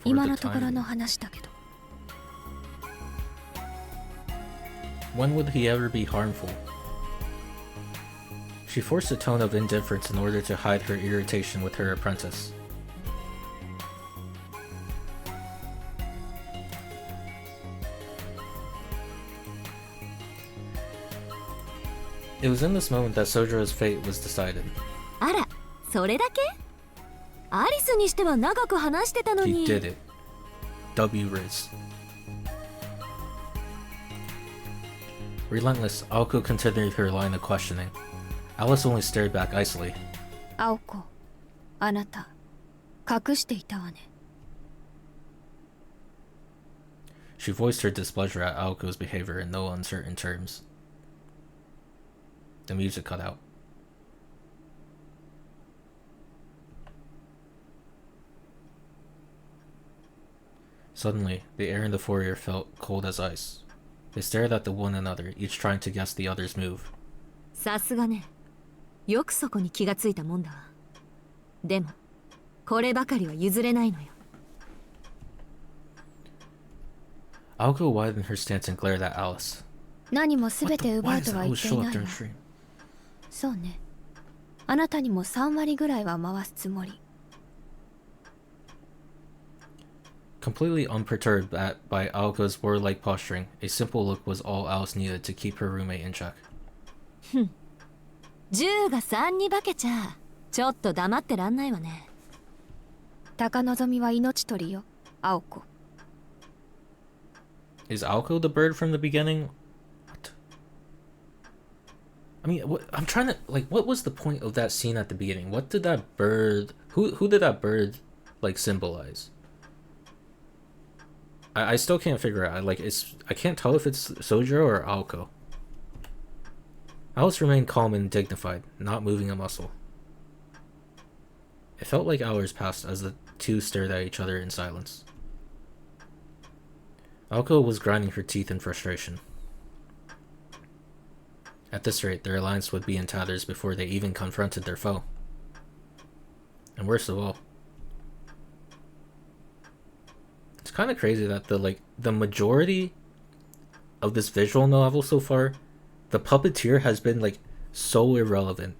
今のところの話だけど。When would he ever be harmful? She forced a tone of indifference in order to hide her irritation with her apprentice. It was in this moment that Sojour's fate was decided. あら、それだけ？アリスにしては長く話してたの He に。 did it. W Riz. Relentless, Aoko continued her line of questioning. Alice only stared back icily. 青子、あなた隠していたわね。She voiced her displeasure at Aoko's behavior in no uncertain terms. The music cut out. Suddenly, the air in the foyer felt cold as ice. They stared at one another, each trying to guess the other's move. さすがね。よくそこに気がついたもんだわ。でも、こればかりは譲れないのよ。Aoko widened her stance and glared at Alice. 何も全て What 奪 the- う why と does は言 Alice ってい show な up いわ during。stream? そうね。あなたにも3割ぐらいは回すつもり。Completely unperturbed by Aoko's warlike posturing, a simple look was all Alice needed to keep her roommate in check. 10が3に化けちゃちょっと黙ってらんないわね。高望は命取りよ、青子。Is Aoko the bird from the beginning? What? I mean, I'm trying to what was the point of that scene at the beginning? What did that bird? Who did that bird symbolize? I still can't figure out. I can't tell if it's Sojiro or Aoko. Alice remained calm and dignified, not moving a muscle. It felt like hours passed as the two stared at each other in silence. Aoko was grinding her teeth in frustration. At this rate, their alliance would be in tatters before they even confronted their foe. And worst of all, it's kind of crazy that the majority of this visual novel so far, the puppeteer has been so irrelevant.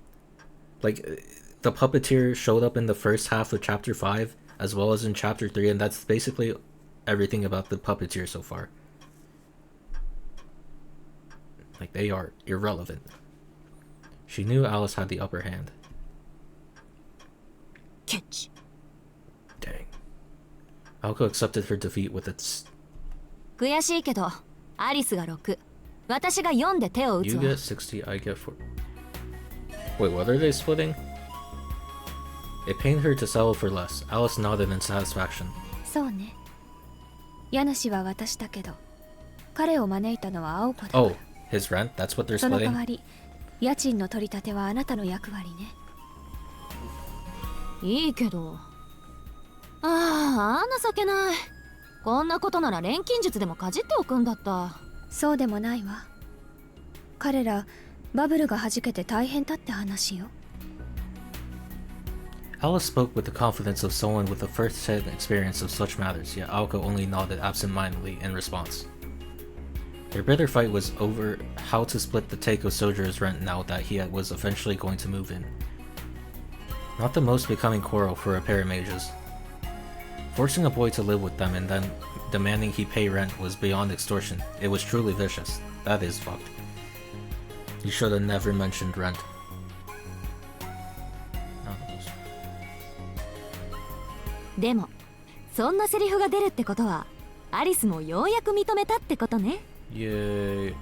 The puppeteer showed up in the first half of chapter 5 as well as in chapter 3, and that's basically everything about the puppeteer so far. They are irrelevant. She knew Alice had the upper hand. Catch. Dang. Aoko accepted her defeat with its... 悔しいけど、アリスが6。私が4で手を打つ You わ。 get 60, I get 4. Wait, what are they splitting? It pained her to settle for less. Alice nodded in satisfaction. そうね。家主は私だけど、彼を招いたのは青子だから。 Oh, his rent? That's what they're その代 splitting? わり、家賃の取り立てはあなたの役割ね。いいけど。ああ、情けない。こんなことなら錬金術でもかじっておくんだった。そうでもないわ。彼ら、バブルが弾けて大変だって話よ。Alice spoke with the confidence of someone with a first-hand experience of such matters, yet Aoko only nodded absent-mindedly in response. Their bitter fight was over how to split the take of Sojourner's rent now that he was eventually going to move in. Not the most becoming quarrel for a pair of mages. Forcing a boy to live with them and then demanding he pay rent was beyond extortion. It was truly vicious. That is fucked. You should have never mentioned rent. None of those. でも、そんなセリフが出るってことは、アリスもようやく認めたってことね。Yay.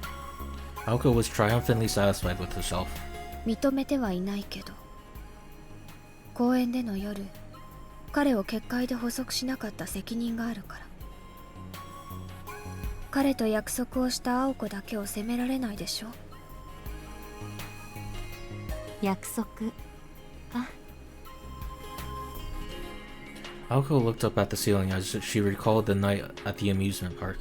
Aoko was triumphantly satisfied with herself. 認めてはいないけど、公園での夜、彼を結界で捕捉しなかった責任があるから。彼と約束をした青子だけを責められないでしょ。約束か。Aoko looked up at the ceiling as she recalled the night at the amusement park.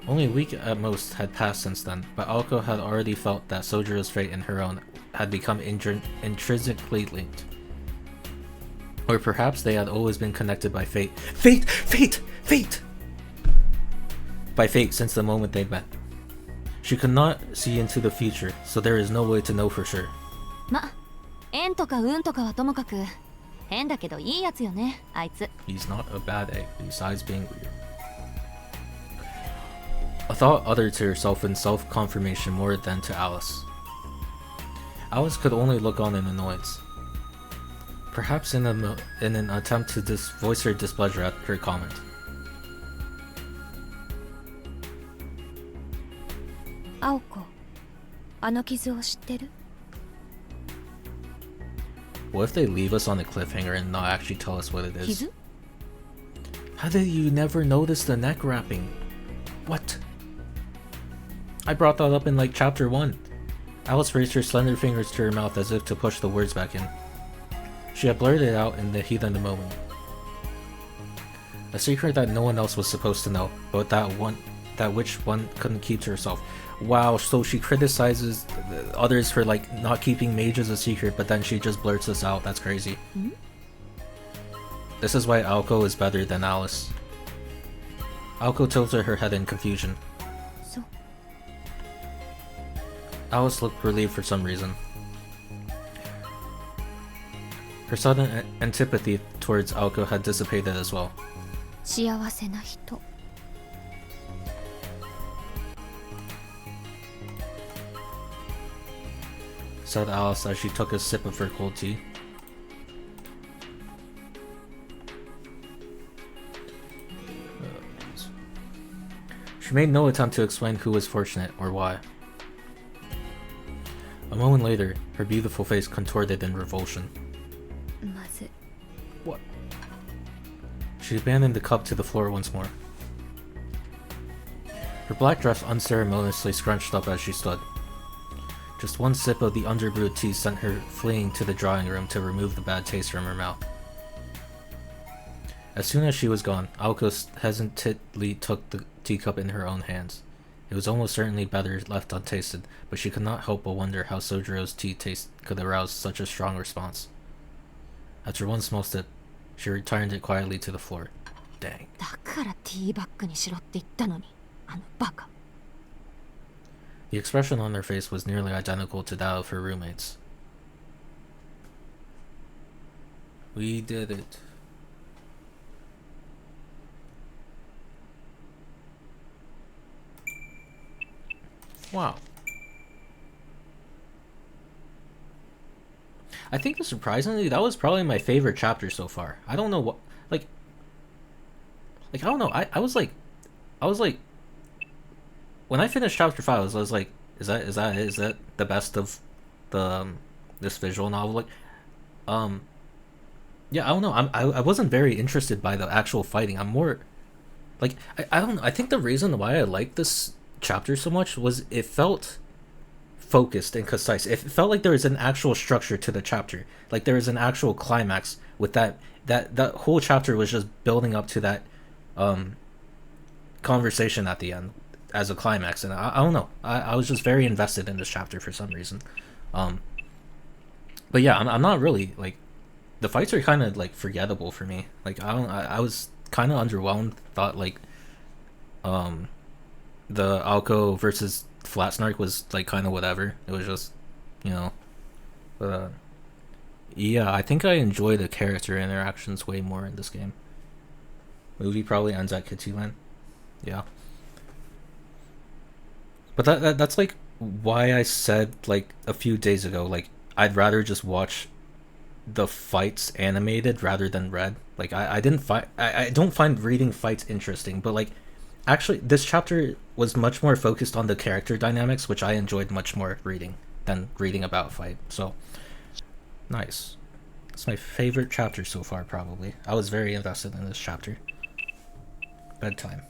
Only a week at most had passed since then, but Aoko had already felt that Sojourner's fate and her own had become intrinsically linked. Or perhaps they had always been connected by fate. Fate! Fate! Fate! By fate since the moment they met. She could not see into the future, so there is no way to know for sure. ま、縁とか運とかはともかく、変だけどいいやつよね、あいつ。He's not a bad egg, besides being weird. A thought uttered to herself in self-confirmation more than to Alice. Alice could only look on in annoyance. Perhaps in an attempt to voice her displeasure at her comment. Aoko, あの傷を知ってる? What if they leave us on a cliffhanger and not actually tell us what it is? 傷? How did you never notice the neck wrapping? What? I brought that up in like chapter 1. Alice raised her slender fingers to her mouth as if to push the words back in. She had blurted it out in the heat of the moment. A secret that no one else was supposed to know, but that which one couldn't keep to herself. Wow, so she criticizes others for like not keeping mages a secret, but then she just blurts this out. That's crazy. Hmm? This is why Aoko is better than Alice. Aoko tilted her head in confusion. So. Alice looked relieved for some reason. Her sudden antipathy towards Aoko had dissipated as well. 幸せな人. Said Alice as she took a sip of her cold tea. She made no attempt to explain who was fortunate or why. A moment later, her beautiful face contorted in revulsion. まず. What? She abandoned the cup to the floor once more. Her black dress unceremoniously scrunched up as she stood. Just one sip of the underbrewed tea sent her fleeing to the drawing room to remove the bad taste from her mouth. As soon as she was gone, Aoko hesitantly took the teacup in her own hands. It was almost certainly better left untasted, but she could not help but wonder how Sojiro's tea taste could arouse such a strong response. After one small sip, she returned it quietly to the floor. Dang. だからティーバッグにしろって言ったのに、あのバカ。 The expression on her face was nearly identical to that of her roommates. We did it. Wow. I think surprisingly, that was probably my favorite chapter so far. I don't know what, like I don't know. I was like, when I finished chapter 5, I was like, is that the best of the this visual novel? Like, yeah, I don't know. I wasn't very interested by the actual fighting. I'm more like I don't know. I think the reason why I liked this chapter so much was it felt focused and concise. It felt like there was an actual structure to the chapter. Like there was an actual climax with that whole chapter was just building up to that conversation at the end as a climax, and I don't know. I was just very invested in this chapter for some reason. But yeah, I'm not really like the fights are kind of like forgettable for me. Like I was kind of underwhelmed. Thought like the Aoko versus Flat Snark was like kind of whatever. It was just, you know, but yeah, I think I enjoy the character interactions way more in this game. Movie probably ends at Kittyland. Yeah. But that's like why I said like a few days ago, like I'd rather just watch the fights animated rather than read. Like I don't find reading fights interesting, but like actually this chapter was much more focused on the character dynamics, which I enjoyed much more reading than reading about a fight. So nice. It's my favorite chapter so far, probably. I was very invested in this chapter. Bedtime.